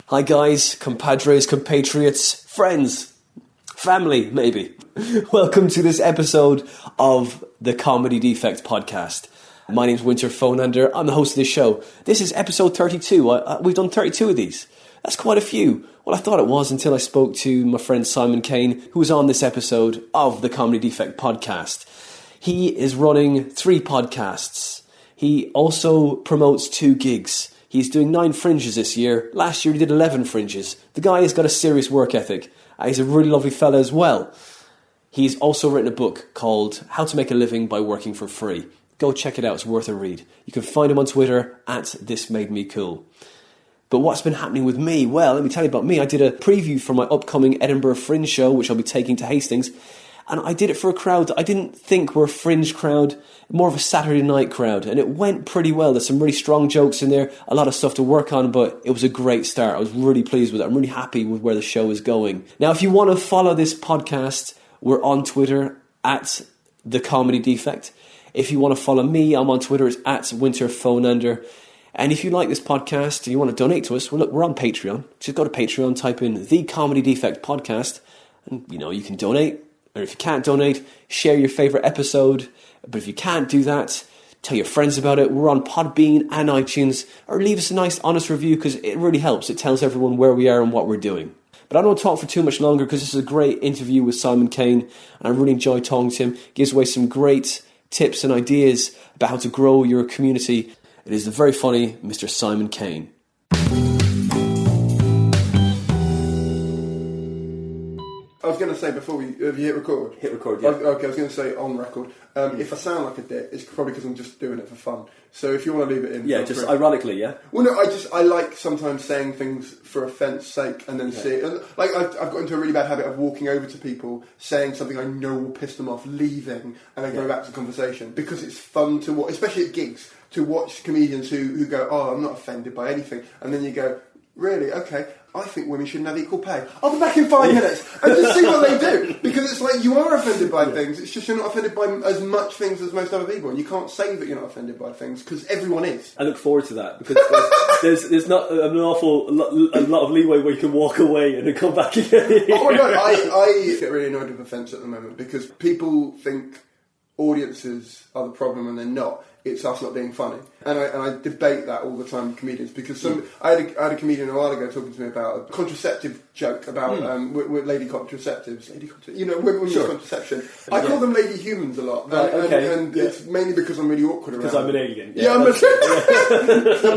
Hi guys, compadres, compatriots, friends, family, maybe. Welcome to this episode of the Comedy Defect podcast. My name's Winter Phonander. I'm the host of this show. This is episode 32. We've done 32 of these. That's quite a few. Well, I thought it was until I spoke to my friend Simon Caine, who was on this episode of the Comedy Defect podcast. He is running 3 podcasts. He also promotes 2 gigs. He's doing 9 fringes this year. Last year he did 11 fringes. The guy has got a serious work ethic. He's a really lovely fella as well. He's also written a book called How to Make a Living by Working for Free. Go check it out, it's worth a read. You can find him on Twitter @ThisMadeMeCool. But what's been happening with me? Well, let me tell you about me. I did a preview for my upcoming Edinburgh Fringe show, which I'll be taking to Hastings. And I did it for a crowd that I didn't think were a fringe crowd, more of a Saturday night crowd. And it went pretty well. There's some really strong jokes in there, a lot of stuff to work on, but it was a great start. I was really pleased with it. I'm really happy with where the show is going. Now, if you want to follow this podcast, we're on Twitter @TheComedyDefect. If you want to follow me, I'm on Twitter, it's @WinterPhonander. And if you like this podcast and you want to donate to us, well, look, we're on Patreon. Just go to Patreon, type in The Comedy Defect Podcast, and, you can donate. Or if you can't donate, share your favourite episode. But if you can't do that, tell your friends about it. We're on Podbean and iTunes. Or leave us a nice, honest review, because it really helps. It tells everyone where we are and what we're doing. But I don't want to talk for too much longer, because this is a great interview with Simon Caine. And I really enjoy talking to him. Gives away some great tips and ideas about how to grow your community. It is the very funny Mr. Simon Caine. I was going to say before have you hit record? Hit record, yeah. Okay, I was going to say on record. If I sound like a dick, it's probably because I'm just doing it for fun. So if you want to leave it in... Yeah, just ironically, yeah? Well, no, I like sometimes saying things for offence sake and then see it. Like, I've got into a really bad habit of walking over to people, saying something I know will piss them off, leaving, and then going back to the conversation. Because it's fun to watch, especially at gigs, to watch comedians who go, oh, I'm not offended by anything. And then you go, really? Okay. I think women shouldn't have equal pay. I'll be back in 5 minutes. And just see what they do. Because it's like, you are offended by things. It's just you're not offended by as much things as most other people. And you can't say that you're not offended by things, because everyone is. I look forward to that, because there's not an awful a lot of leeway where you can walk away and then come back again. Oh my God, I get really annoyed with offence at the moment, because people think audiences are the problem and they're not. It's us not being funny. And I debate that all the time with comedians, because I had a comedian a while ago talking to me about a contraceptive joke about with lady contraceptives. Women with contraception. I call them lady humans a lot. And it's mainly because I'm really awkward around. Because I'm an alien. Yeah, I'm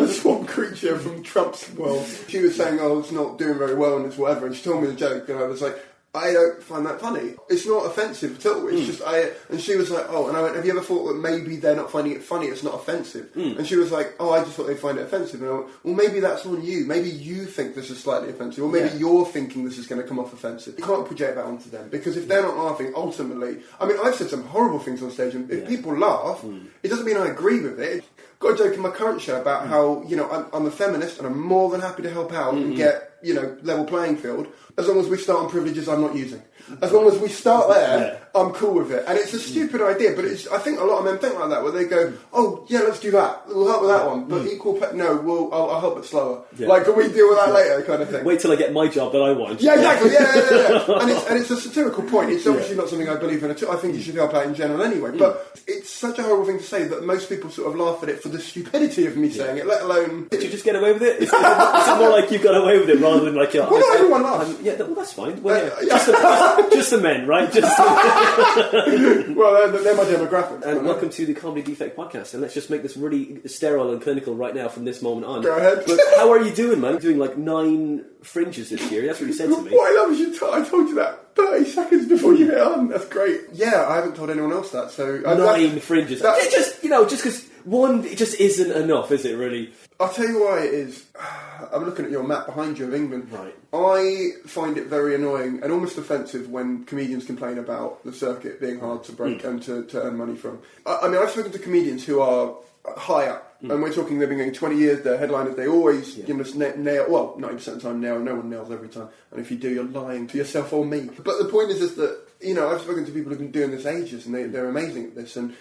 a swamp creature from Trump's world. She was saying, it's not doing very well and it's whatever, and she told me the joke, and I was like, I don't find that funny. It's not offensive at all. It's just and she was like, and I went, have you ever thought that maybe they're not finding it funny? It's not offensive. And she was like, I just thought they'd find it offensive. And I went, well, maybe that's on you. Maybe you think this is slightly offensive, or maybe you're thinking this is going to come off offensive. You can't project that onto them, because if they're not laughing, ultimately, I mean, I've said some horrible things on stage, and if people laugh, it doesn't mean I agree with it. Got a joke in my current show about how, I'm a feminist and I'm more than happy to help out and get, level playing field, as long as we start on privileges I'm not using. As long as we start there, I'm cool with it. And it's a stupid idea, but I think a lot of men think like that, where they go, let's do that. We'll help with that one. But equal pay, no, I'll help it slower. Yeah. Like, can we deal with that later, kind of thing. Wait till I get my job that I want. Yeah, exactly, yeah. and it's a satirical point. It's obviously not something I believe in at all. I think you should help out in general anyway. But it's such a horrible thing to say that most people sort of laugh at it for the stupidity of me saying it, let alone... Did you just get away with it? It's more like you got away with it rather than like... Well, not everyone laughs. That's fine. Well, just the men, right? Well, they're my demographic. And welcome to the Comedy Defect podcast. And let's just make this really sterile and clinical right now from this moment on. Go ahead. But how are you doing, man? Doing like 9 fringes this year. That's what you said to me. What I love is I told you that 30 seconds before you hit on. That's great. Yeah, I haven't told anyone else that. So 9 fringes. Just because one, it just isn't enough, is it really? I'll tell you why it is. I'm looking at your map behind you of England. Right. I find it very annoying and almost offensive when comedians complain about the circuit being hard to break and to earn money from. I mean, I've spoken to comedians who are high up, and we're talking they've been going 20 years, they're headliners, they always nail, 90% of the time nail, no one nails every time, and if you do, you're lying to yourself or me. But the point is that, I've spoken to people who've been doing this ages, and they're amazing at this, and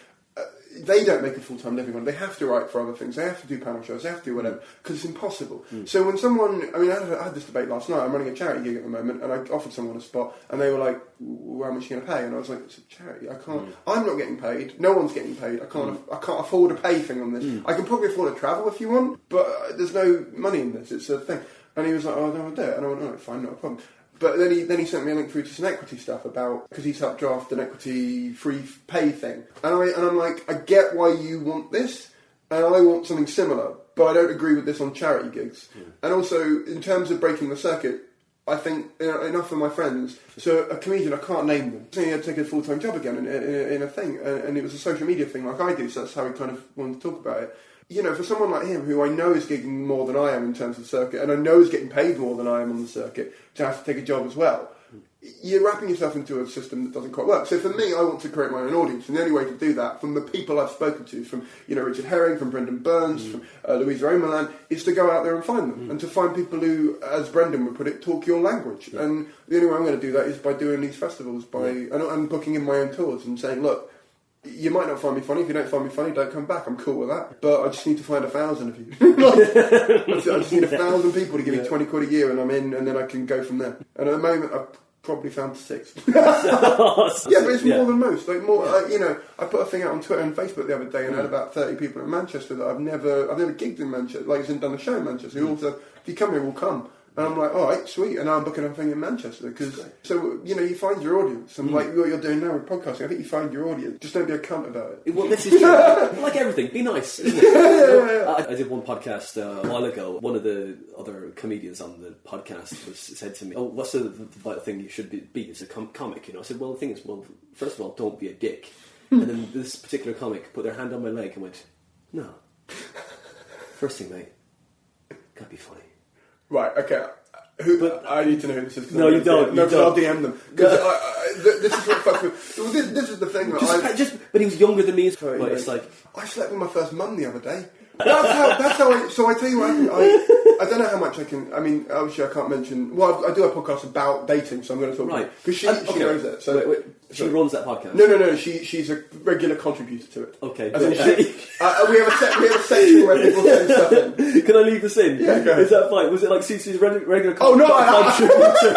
they don't make a full-time living on it. They have to write for other things. They have to do panel shows. They have to do whatever, because it's impossible. So when someone, I had this debate last night. I'm running a charity gig at the moment, and I offered someone a spot, and they were like, how much are you going to pay? And I was like, it's a charity. I can't, I'm not getting paid. No one's getting paid. I can't afford a pay thing on this. I can probably afford to travel if you want, but there's no money in this. It's a thing. And he was like, oh, I don't want to do it. And I went, oh, fine, not a problem. But then he sent me a link through to some equity stuff about, because he's helped draft an equity free pay thing. And I'm like, I get why you want this, and I want something similar, but I don't agree with this on charity gigs. And also, in terms of breaking the circuit, I think enough of my friends. So a comedian, I can't name them. So he had to take a full-time job again in a thing, and it was a social media thing like I do, so that's how he kind of wanted to talk about it. You know, for someone like him, who I know is gigging more than I am in terms of the circuit, and I know is getting paid more than I am on the circuit, to have to take a job as well, you're wrapping yourself into a system that doesn't quite work. So for me, I want to create my own audience, and the only way to do that, from the people I've spoken to, from Richard Herring, from Brendan Burns, from Louisa Omerlan, is to go out there and find them, and to find people who, as Brendan would put it, talk your language. And the only way I'm going to do that is by doing these festivals, and booking in my own tours, and saying, look, you might not find me funny. If you don't find me funny, don't come back. I'm cool with that. But I just need to find 1,000 of you. I just need 1,000 people to give me 20 quid a year, and I'm in, and then I can go from there. And at the moment, I've probably found 6. Awesome. Yeah, but it's more than most. Like more, I put a thing out on Twitter and Facebook the other day, and I had about 30 people in Manchester that I've never gigged in Manchester, like done a show in Manchester. Who all said, if you come here, we'll come. And I'm like, all right, sweet. And now I'm booking a thing in Manchester. You find your audience. And like what you're doing now with podcasting, I think you find your audience. Just don't be a cunt about it. Well, this is true. Like everything, be nice, isn't it? I did one podcast a while ago. One of the other comedians on the podcast said to me, oh, what's the vital thing you should be as a comic? I said, well, the thing is, first of all, don't be a dick. And then this particular comic put their hand on my leg and went, no. First thing, mate, gotta be funny. Right, okay. I need to know who this is. No, you don't. No, because I'll DM them. This is what fucks me. This is the thing that but he was younger than me. But it's like, I slept with my first mum the other day. That's how. So I tell you what happened. I don't know how much I can. I mean, obviously I can't mention. Well, I do a podcast about dating, so I'm going to talk. Right, because she knows it. So she runs that podcast. No. She's a regular contributor to it. Okay. We have a section where people send stuff in. Can I leave this in? Yeah, go ahead. Is that fine? Was it like CC's regular? Oh no! Contributor.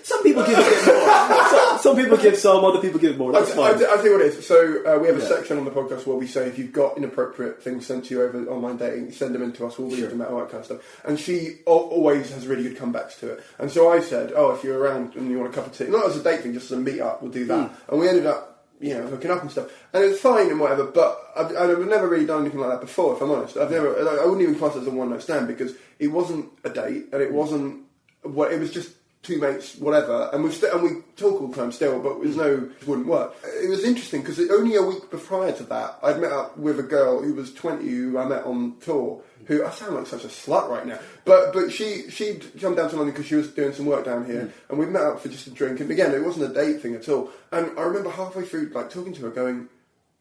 Some people give a bit more. Some people give some, other people give more. That's fine. I'll tell you what it is. So we have a section on the podcast where we say if you've got inappropriate things sent to you over online dating, send them in to us. We'll read them out, all that kind of stuff. And she always has really good comebacks to it. And so I said, if you're around and you want a cup of tea, not as a date thing, just as a meet up, we'll do that. And we ended up, hooking up and stuff. And it was fine and whatever, but I've never really done anything like that before, if I'm honest. I wouldn't even class it as a one-night stand because it wasn't a date and it wasn't, it was just two mates, whatever, and we talk all the time still, but it wouldn't work. It was interesting because only a week prior to that, I'd met up with a girl who was 20 who I met on tour. Who I sound like such a slut right now, but she'd come down to London because she was doing some work down here, and we met up for just a drink. And again, it wasn't a date thing at all. And I remember halfway through, like talking to her, going,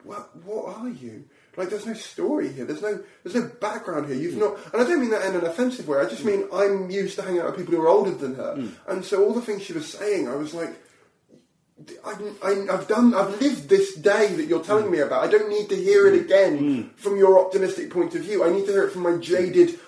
"What are you?" Like, there's no story here. There's no background here. You've not, and I don't mean that in an offensive way. I just mean I'm used to hanging out with people who are older than her, and so all the things she was saying, I was like, I've lived this day that you're telling me about. I don't need to hear it again from your optimistic point of view. I need to hear it from my jaded,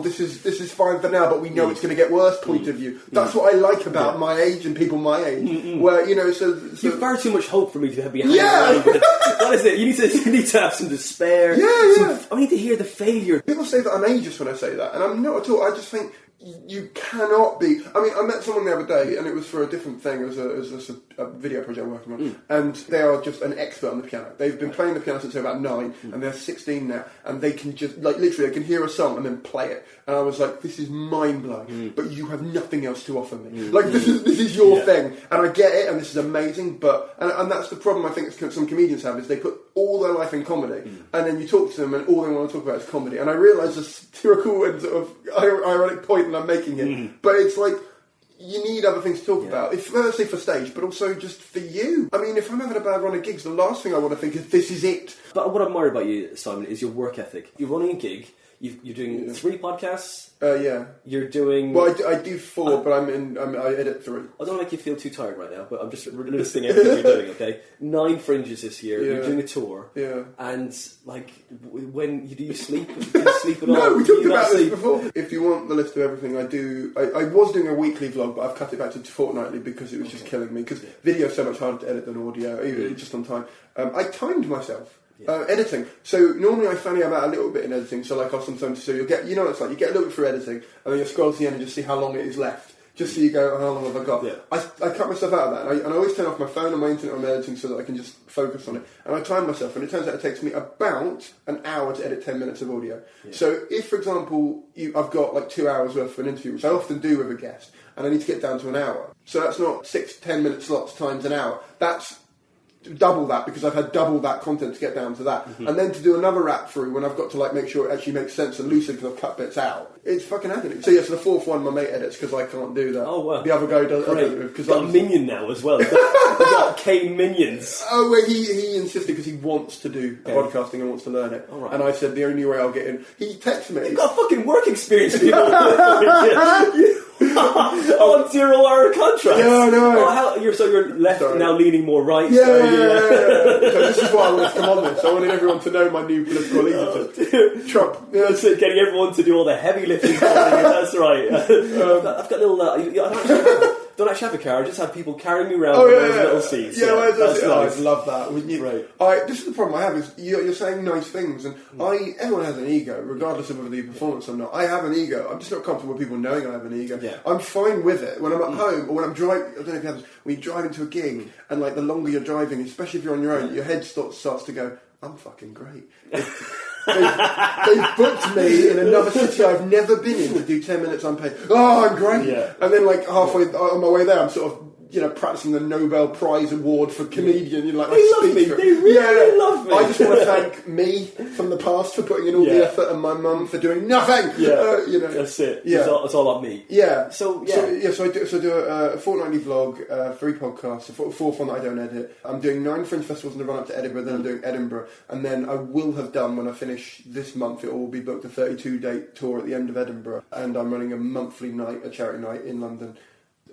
this is fine for now, but we know it's going to get worse point of view. That's what I like about my age and people my age, where so you've far too much hope for me to be hanging around with it. What is it? You need to have some despair. I need to hear the failure. People say that I'm ageist when I say that, and I'm not at all. I just think you cannot be. I mean, I met someone the other day, and it was for a different thing. It was a video project I'm working on, and they are just an expert on the piano. They've been playing the piano since they were about 9, and they're 16 now, and they can just, like, literally, they can hear a song and then play it. And I was like, this is mind-blowing, but you have nothing else to offer me. Like, this is your thing, and I get it, and this is amazing, but, and that's the problem I think some comedians have, is they put all their life in comedy, and then you talk to them, and all they want to talk about is comedy. And I realise the satirical and sort of ironic point that I'm making it, but it's like, you need other things to talk about. Firstly for stage, but also just for you. I mean, if I'm having a bad run of gigs, the last thing I want to think is, this is it. But what I admire about you, Simon, is your work ethic. You're running a gig, you're doing 3 podcasts. Yeah. You're doing... Well, I do 4, but I edit 3. I don't make you feel too tired right now, but I'm just listing everything you're doing, okay? 9 fringes this year, you're doing a tour. Yeah. And, like, when do you sleep? Do you sleep at all? No, we talked about this before. If you want the list of everything I do, I was doing a weekly vlog, but I've cut it back to fortnightly because it was just killing me. Because video is so much harder to edit than audio, even just on time. I timed myself. Editing. So normally I fanny about a little bit in editing. So like I'll sometimes you'll get, you know what it's like, you get a little bit through editing and then you scroll to the end and just see how long it is left. Just so you go, how long have I got? Yeah. I cut myself out of that and I always turn off my phone and my internet when I'm editing so that I can just focus on it. And I time myself and it turns out it takes me about an hour to edit 10 minutes of audio. Yeah. So if, for example, I've got like 2 hours worth of an interview, which I often do with a guest, and I need to get down to an hour. So that's not 6-10 minute slots times an hour. That's double that because I've had double that content to get down to that, and then to do another wrap through when I've got to like make sure it actually makes sense and lucid because I've cut bits out. It's fucking agony. So yes, the 4th one my mate edits because I can't do that. Oh wow! The other guy does. Because got a minion now as well. We've got Caine minions. Oh well, he insisted because he wants to do podcasting and wants to learn it. Right. And I said the only way I'll get in. He texted me. You've got fucking work experience, people. On 0-hour contracts. Yeah, I know. You're left now, leaning more right. Yeah. So this is why I wanted to come on this. I wanted everyone to know my new political allegiance. Trump. Yeah. That's it, getting everyone to do all the heavy lifting. That's right. I've got little. I don't actually have a car. I just have people carrying me around in those little seats. Yeah, that's nice. I love that. Right. This is the problem I have is you're saying nice things, and everyone has an ego, regardless of whether they performance or not. I have an ego. I'm just not comfortable with people knowing I have an ego. Yeah. I'm fine with it when I'm at home or when I'm driving. I don't know if you have this. When you drive into a gig, and like the longer you're driving, especially if you're on your own, your head starts to go, I'm fucking great. They've booked me in another city I've never been in to do 10 minutes unpaid. Oh, I'm great. Yeah. And then like halfway on my way there, I'm sort of practicing the Nobel Prize Award for comedian. They love me. They really love me. I just want to thank me from the past for putting in all the effort and my mum for doing nothing. Yeah, that's it. Yeah, it's all on me. Yeah. So I do a fortnightly vlog, 3 podcasts, a 4th one that I don't edit. I'm doing 9 Fringe festivals in the run up to Edinburgh. Then I'm doing Edinburgh, and then I will have done when I finish this month. It will be booked a 32-date tour at the end of Edinburgh, and I'm running a monthly night, a charity night in London.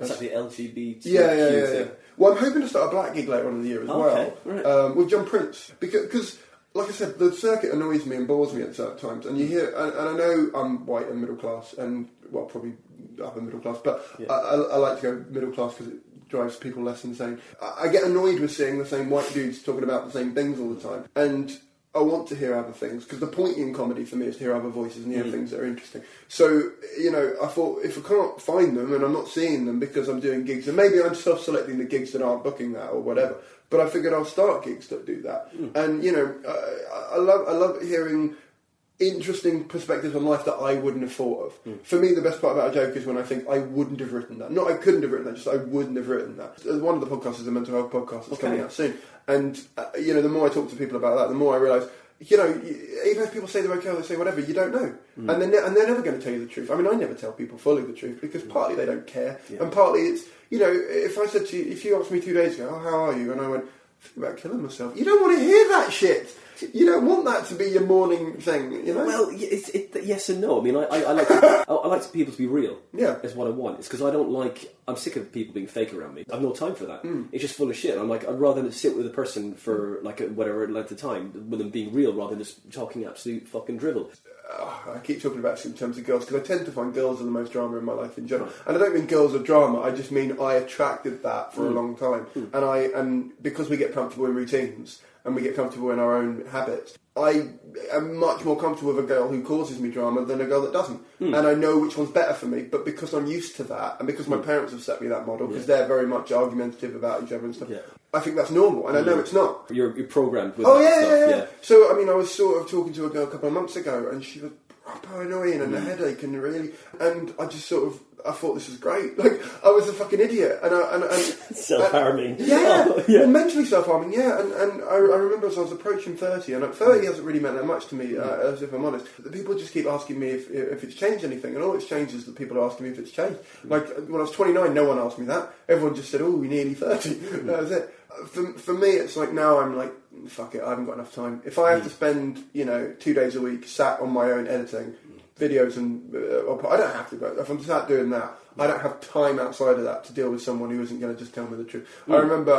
It's like the LGBT. Yeah. Well, I'm hoping to start a black gig later on in the year as well, right. With John Prince, because, like I said, the circuit annoys me and bores me at certain times. And you hear, and I know I'm white and middle class, and well, probably upper middle class, but I like to go middle class because it drives people less insane. I get annoyed with seeing the same white dudes talking about the same things all the time, and I want to hear other things, because the point in comedy for me is to hear other voices and hear things that are interesting. So, I thought, if I can't find them and I'm not seeing them because I'm doing gigs, and maybe I'm self-selecting the gigs that aren't booking that or whatever, but I figured I'll start gigs that do that. And, I love hearing interesting perspectives on life that I wouldn't have thought of. For me, the best part about a joke is when I think I wouldn't have written that. Not I couldn't have written that, just I wouldn't have written that. One of the podcasts is a mental health podcast that's coming out soon. And, the more I talk to people about that, the more I realise, even if people say they're okay or they say whatever, you don't know. And they're never going to tell you the truth. I mean, I never tell people fully the truth because partly they don't care. Yeah. And partly it's, if I said to you, if you asked me 2 days ago, how are you? And I went, thinking about killing myself. You don't want to hear that shit. You don't want that to be your morning thing, Well, yes and no. I mean, I like people to be real. Yeah, is what I want. It's because I'm sick of people being fake around me. I've no time for that. It's just full of shit. I'm like, I'd rather sit with a person for like whatever length of time with them being real rather than just talking absolute fucking drivel. I keep talking about it in terms of girls because I tend to find girls are the most drama in my life in general, and I don't mean girls are drama. I just mean I attracted that for a long time, and because we get comfortable in routines and we get comfortable in our own habits, I am much more comfortable with a girl who causes me drama than a girl that doesn't, and I know which one's better for me. But because I'm used to that, and because my parents have set me that model, because they're very much argumentative about each other and stuff. Yeah. I think that's normal, and I know it's not. You're programmed with stuff. So, I was sort of talking to a girl a couple of months ago, and she was proper annoying, and a headache, and I just sort of, I thought this was great. Like, I was a fucking idiot, and self-harming. Well, mentally self-harming, and I remember as I was approaching 30, and at 30 hasn't really meant that much to me, as if I'm honest. The people just keep asking me if it's changed anything, and all it's changed is that people are asking me if it's changed. Like, when I was 29, no one asked me that. Everyone just said, oh, we're nearly 30. That was it. For me, it's like now I'm like fuck it, I haven't got enough time. If I have to spend, 2 days a week sat on my own editing videos and I don't have to, but if I'm sat doing that, I don't have time outside of that to deal with someone who isn't going to just tell me the truth. I remember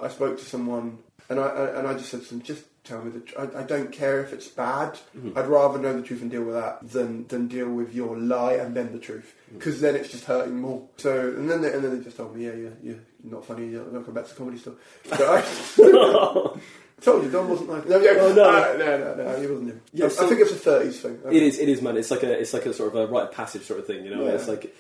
I spoke to someone and I just said to them, just tell me the truth. I don't care if it's bad. I'd rather know the truth and deal with that than deal with your lie and then the truth, because then it's just hurting more. So and then they just told me, you're not funny. You're not going back to comedy still. So I told you, Don wasn't like. No, he wasn't him. Yeah, I think it's a 30s thing. It is, man. It's like a sort of a rite of passage sort of thing, you know. Yeah. It's like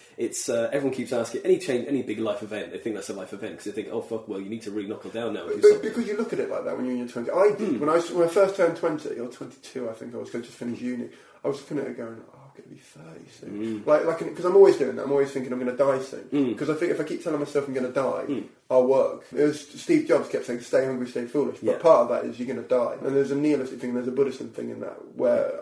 everyone keeps asking any big life event. They think that's a life event because they think, oh fuck, well you need to really knuckle down now. Because you look at it like that when you're in your 20s. I did when I first turned 20 or 22. I think I was going to just finish uni. I was looking at it going, I'm going to be 30 soon. Because I'm always doing that. I'm always thinking I'm going to die soon. Because I think if I keep telling myself I'm going to die, I'll work. It was Steve Jobs kept saying, stay hungry, stay foolish. But part of that is you're going to die. And there's a nihilistic thing, there's a Buddhist thing in that where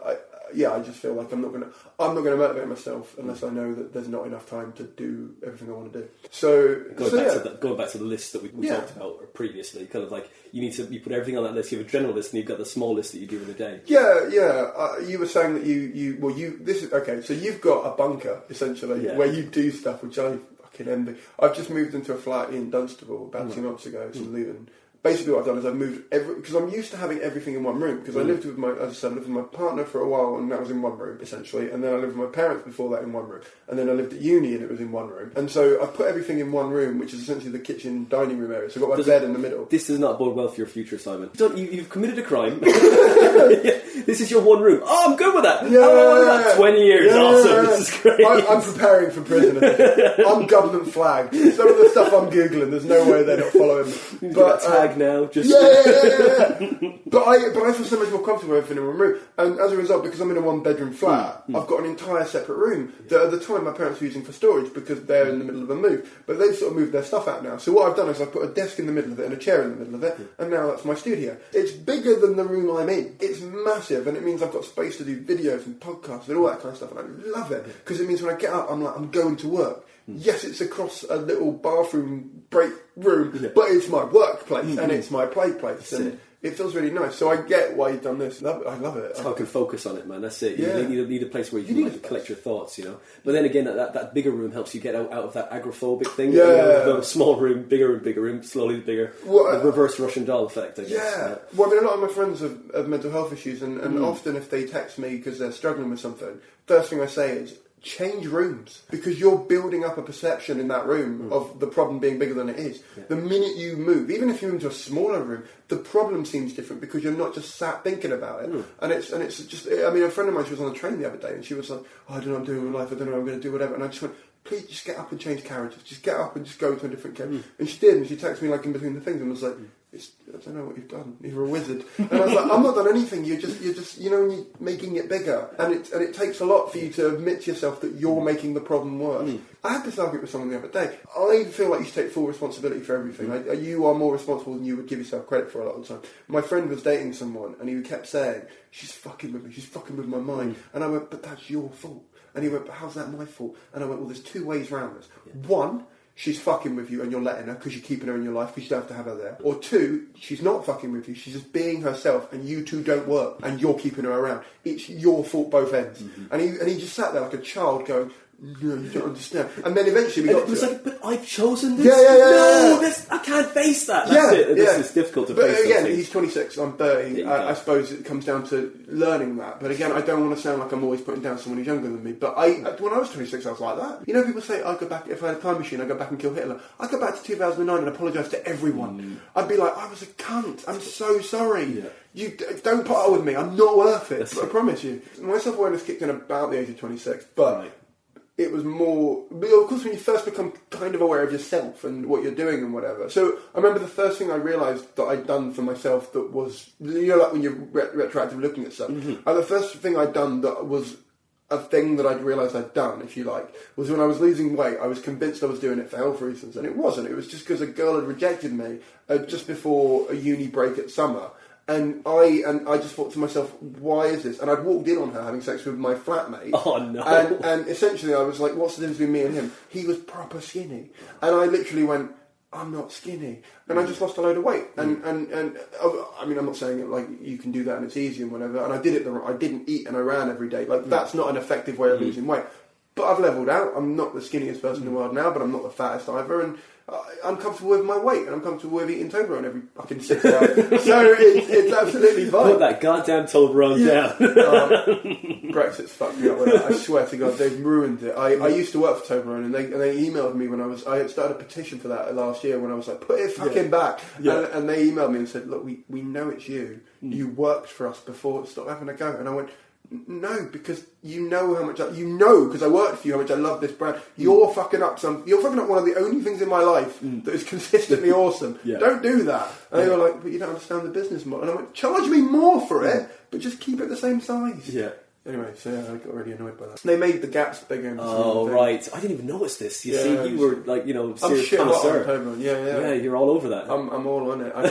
I just feel like I'm not going to motivate myself unless I know that there's not enough time to do everything I want to do. So going back to the list that we talked about previously, kind of like you put everything on that list. You have a general list and you've got the small list that you do in a day. You were saying that so you've got a bunker essentially where you do stuff which I fucking envy. I've just moved into a flat in Dunstable about 2 months ago. It's in Luton. Basically what I've done is I've moved because I'm used to having everything in one room, because I lived with my partner for a while and that was in one room essentially, and then I lived with my parents before that in one room, and then I lived at uni and it was in one room, and so I put everything in one room, which is essentially the kitchen dining room area. So I've got my bed in the middle. This does not bode well for your future, Simon. You've committed a crime. This is your one room. Oh, I'm good with that. 20 years, awesome. This is great. I'm preparing for prison. I'm government flagged. Some of the stuff I'm googling, there's no way they're not following me. But tag now, just But I feel so much more comfortable with everything in one room, and as a result, because I'm in a one-bedroom flat, I've got an entire separate room that at the time my parents were using for storage because they're in the middle of a move, but they've sort of moved their stuff out now. So what I've done is I've put a desk in the middle of it and a chair in the middle of it, and now that's my studio. It's bigger than the room I'm in. It's massive, and it means I've got space to do videos and podcasts and all that kind of stuff, and I love it because it means when I get up, I'm going to work. Yes, it's across a little bathroom break room, but it's my workplace and it's my playplace, and it feels really nice. So I get why you've done this. I love it. So I can focus on it, man. That's it. You need a place where you can collect your thoughts, you know. But then again, that bigger room helps you get out of that agoraphobic thing. The small room, bigger and bigger room, slowly bigger. The reverse Russian doll effect, I guess. Yeah. Well, I mean, a lot of my friends have mental health issues, and often if they text me because they're struggling with something, first thing I say is, change rooms, because you're building up a perception in that room of the problem being bigger than it is. The minute you move, even if you move into a smaller room, the problem seems different because you're not just sat thinking about it. And it's just, I mean, a friend of mine, she was on the train the other day and she was like, I don't know what I'm doing with my life, I don't know what I'm going to do, whatever. And I just went, please just get up and change carriages. Just get up and just go to a different carriage. And she did, and she texted me like in between the things and was like, I don't know what you've done. You're a wizard. And I was like, I'm not done anything. You're just, when you're making it bigger. And it takes a lot for you to admit to yourself that you're making the problem worse. I had this argument with someone the other day. I feel like you should take full responsibility for everything. You are more responsible than you would give yourself credit for a lot of the time. My friend was dating someone and he kept saying, she's fucking with me. She's fucking with my mind. And I went, but that's your fault. And he went, but how's that my fault? And I went, well, there's two ways around this. One, she's fucking with you and you're letting her because you're keeping her in your life because you don't have to have her there. Or two, she's not fucking with you, she's just being herself and you two don't work and you're keeping her around. It's your fault both ends. And he just sat there like a child going, no, you don't understand. And then eventually we got to it. Like, but I've chosen this. No, I can't face that. That's it. It's difficult to face. But again, he's 26, I'm 30. I suppose it comes down to learning that. But again, I don't want to sound like I'm always putting down someone who's younger than me. But when I was 26, I was like that. You know, people say, I'd go back, if I had a time machine, I'd go back and kill Hitler. I'd go back to 2009 and apologise to everyone. I'd be like, I was a cunt. I'm so sorry. You don't put up with me. I'm not worth it. I promise you. My self-awareness kicked in about the age of 26. But it was more, of course, when you first become kind of aware of yourself and what you're doing and whatever. So I remember the first thing I realised that I'd done for myself that was, like when you're retroactively looking at stuff, the first thing I'd done that was a thing that I'd realised I'd done, if you like, was when I was losing weight. I was convinced I was doing it for health reasons, and it wasn't. It was just because a girl had rejected me just before a uni break at summer. And I just thought to myself, why is this? And I'd walked in on her having sex with my flatmate. Oh, no. And essentially I was like, what's the difference between me and him? He was proper skinny. And I literally went, I'm not skinny, and I just lost a load of weight. And I mean, I'm not saying it like you can do that and it's easy and whatever. And I did it. I didn't eat and I ran every day. Like that's not an effective way of losing weight. But I've levelled out. I'm not the skinniest person in the world now, but I'm not the fattest either. And I'm comfortable with my weight, and I'm comfortable with eating Toblerone every fucking 6 hours. So it's absolutely fine. Put that goddamn Toblerone down. Brexit's fucked me up with that. I swear to God, they've ruined it. I used to work for Toblerone, and they emailed me when I started a petition for that last year when I was like, put it fucking back. Yeah. And they emailed me and said, look, we know it's you. You worked for us before. Stop having a go. And I went, no, because you know how much because I worked for you, how much I love this brand. You're fucking up one of the only things in my life that is consistently awesome. Don't do that. And they were like, but you don't understand the business model. And I went, charge me more for it, but just keep it the same size. Yeah. Anyway, so I got really annoyed by that. They made the gaps bigger. Oh, right. I didn't even notice this. You see, you were like, serious connoisseur. Yeah, you're all over that. I'm all on it. I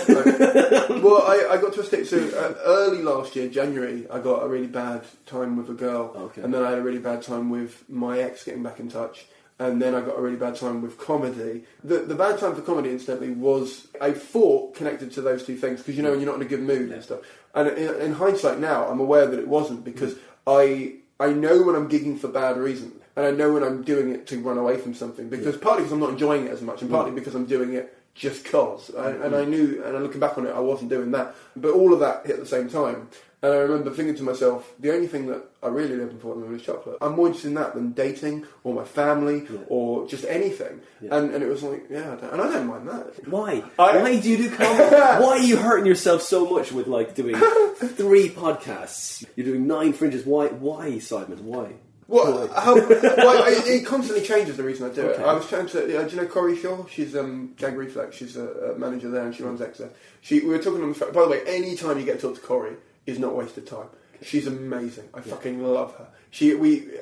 got to a state, so early last year, January, I got a really bad time with a girl. Okay. And then I had a really bad time with my ex getting back in touch. And then I got a really bad time with comedy. The bad time for comedy, incidentally, was, I thought, connected to those two things, because, when you're not in a good mood and stuff. And in hindsight now, I'm aware that it wasn't, because I know when I'm gigging for bad reasons, and I know when I'm doing it to run away from something, because partly because I'm not enjoying it as much, and partly because I'm doing it just cause. And I knew, and looking back on it, I wasn't doing that. But all of that hit at the same time. And I remember thinking to myself, the only thing that I really live for was chocolate. I'm more interested in that than dating, or my family, or just anything. Yeah. And it was like, and I don't mind that. Why? Why do you do comedy? Why are you hurting yourself so much with doing 3 podcasts? You're doing 9 fringes. Why, Simon? Why? Well, it constantly changes the reason I do it. I was trying to... do you know Corrie Shaw? She's Gag Reflex. She's a manager there, and she runs Excess. We were talking on the phone. By the way, any time you get to talk to Corrie is not wasted time. She's amazing. I fucking love her.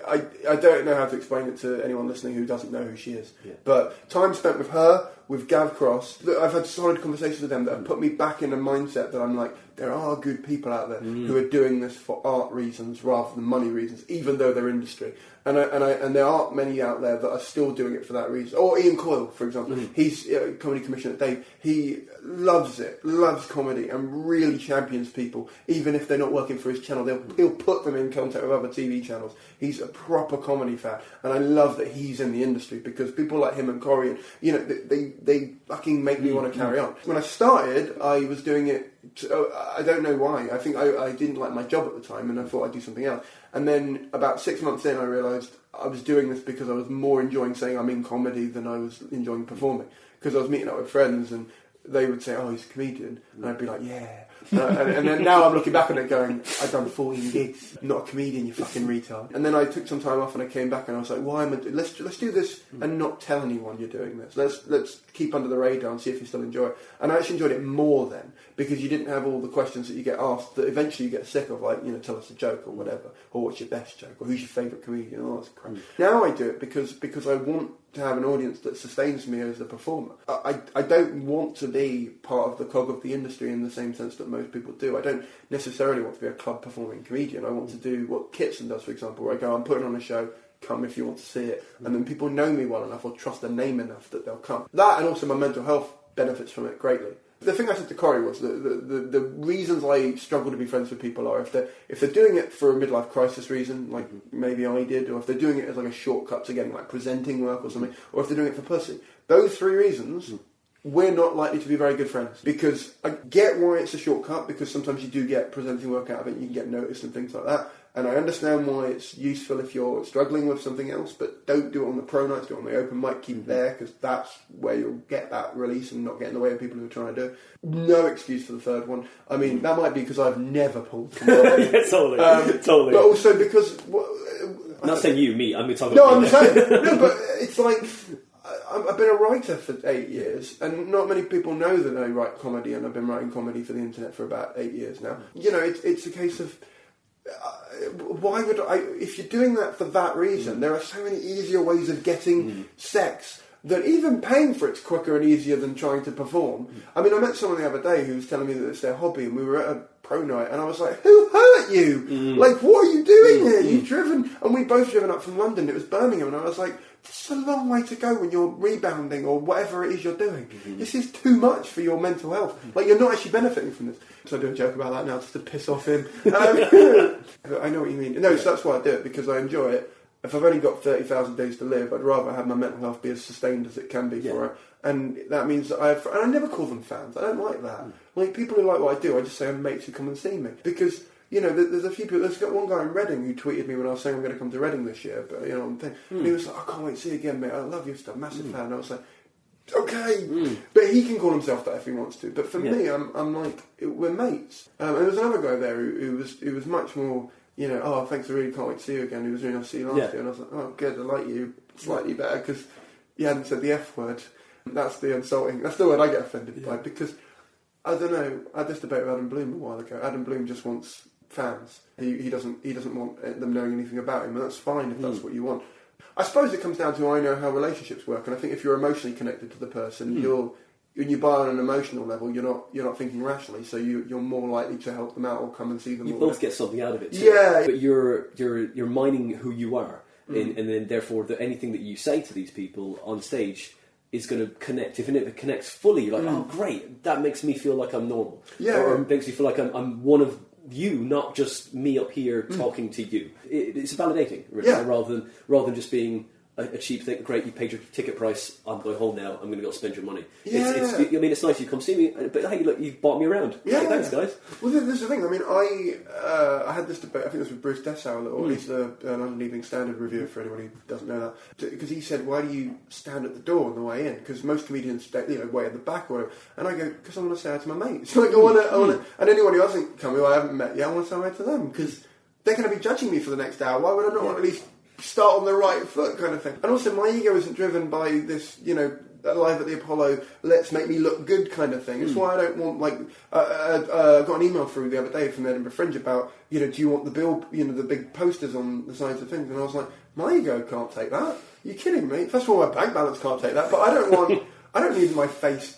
I don't know how to explain it to anyone listening who doesn't know who she is. Yeah. But time spent with her, with Gav Cross, I've had solid conversations with them that have put me back in a mindset that I'm like, there are good people out there who are doing this for art reasons rather than money reasons, even though they're industry. And there aren't many out there that are still doing it for that reason. Or Ian Coyle, for example. He's comedy commissioner at Dave. He loves it, loves comedy, and really champions people. Even if they're not working for his channel, he'll put them in contact with other TV channels. He's a proper comedy fan. And I love that he's in the industry, because people like him and Corey, they fucking make me want to carry on. When I started, I was doing it, I don't know why. I think I didn't like my job at the time, and I thought I'd do something else. And then about 6 months in, I realised I was doing this because I was more enjoying saying I'm in comedy than I was enjoying performing. Because I was meeting up with friends, and they would say, oh, he's a comedian. And I'd be like, yeah. And then now I'm looking back on it going, I've done 14 gigs, not a comedian, you fucking retard. And then I took some time off and I came back and I was like, why am I let's do this and not tell anyone you're doing this. Let's keep under the radar and see if you still enjoy it. And I actually enjoyed it more then, because you didn't have all the questions that you get asked that eventually you get sick of, like, tell us a joke or whatever, or what's your best joke, or who's your favourite comedian, all that crap. Now I do it because I want to have an audience that sustains me as a performer. I don't want to be part of the cog of the industry in the same sense that most people do. I don't necessarily want to be a club performing comedian. I want to do what Kitson does, for example, where I go, I'm putting on a show, come if you want to see it. And then people know me well enough or trust the name enough that they'll come. That, and also my mental health benefits from it greatly. The thing I said to Corey was the reasons I struggle to be friends with people are if they're doing it for a midlife crisis reason, like maybe I did, or if they're doing it as like a shortcut to getting like presenting work or something, or if they're doing it for pussy. Those 3 reasons, we're not likely to be very good friends. Because I get why it's a shortcut, because sometimes you do get presenting work out of it, you can get noticed and things like that. And I understand why it's useful if you're struggling with something else, but don't do it on the pro nights, do it on the open mic, keep it there, because that's where you'll get that release and not get in the way of people who are trying to do it. No excuse for the third one. I mean, that might be because I've never pulled from yeah, totally. But also because... I'm not saying you, me, I'm talking about me. I'm saying... No, but it's like... I've been a writer for 8 years, and not many people know that I write comedy, and I've been writing comedy for the internet for about 8 years now. It's a case of... why would I... If you're doing that for that reason, there are so many easier ways of getting sex that even paying for it's quicker and easier than trying to perform. I mean, I met someone the other day who was telling me that it's their hobby, and we were at a pro night, and I was like, who hurt you? Like, what are you doing here? You've driven, and we both driven up from London, it was Birmingham, and I was like, this is a long way to go when you're rebounding or whatever it is you're doing. This is too much for your mental health. Like, you're not actually benefiting from this. So I do a joke about that now just to piss off him. I know what you mean. No, so that's why I do it, because I enjoy it. If I've only got 30,000 days to live, I'd rather have my mental health be as sustained as it can be for it. And that means that and I never call them fans. I don't like that. Like, people who like what I do, I just say I'm mates who come and see me. Because, you know, there's a few people. There's got one guy in Reading who tweeted me when I was saying I'm going to come to Reading this year. But, you know, and he was like, I can't wait to see you again, mate. I love your stuff. Massive fan. And I was like, okay. But he can call himself that if he wants to. But for me, I'm like, we're mates. And there was another guy there who was much more, you know, oh, thanks, I really can't wait to see you again. He was really nice to see you last year. And I was like, oh, good, I like you slightly better because you hadn't said the F word. That's the insulting. That's the word I get offended by, because, I don't know, I had this debate with Adam Bloom a while ago. Adam Bloom just wants fans. He doesn't want them knowing anything about him, and that's fine if that's what you want. I suppose it comes down to I know how relationships work, and I think if you're emotionally connected to the person, when you buy on an emotional level, you're not thinking rationally, so you're more likely to help them out or come and see them. You both get something out of it too. Yeah, but you're mining who you are, and then therefore anything that you say to these people on stage is going to connect. If it connects fully, you're like, oh great, that makes me feel like I'm normal. Or makes me feel like I'm one of you, not just me up here talking to you. It's validating, really, rather than just being a cheap thing. Great, you paid your ticket price. I'm going home now. I'm going to go spend your money. I mean, it's nice you come see me, but hey, look, you've bought me around. Yeah, thanks, guys. Well, this is the thing. I mean, I had this debate. I think it was with Bruce Dessau, or he's the London Evening Standard reviewer for anyone who doesn't know that. Because he said, "Why do you stand at the door on the way in? Because most comedians stay, way at the back or whatever." And I go, "Because I want to say hi to my mates. Like, I want to. And anyone who hasn't come, who I haven't met yet, I want to say hi to them because they're going to be judging me for the next hour. Why would I not want to at least start on the right foot, kind of thing?" And also, my ego isn't driven by this, you know, live at the Apollo, let's make me look good kind of thing. It's why I don't want, like, I got an email through the other day from Edinburgh Fringe about, you know, do you want the big posters on the sides of things? And I was like, my ego can't take that. You're kidding me. First of all, my bank balance can't take that, but I don't need my face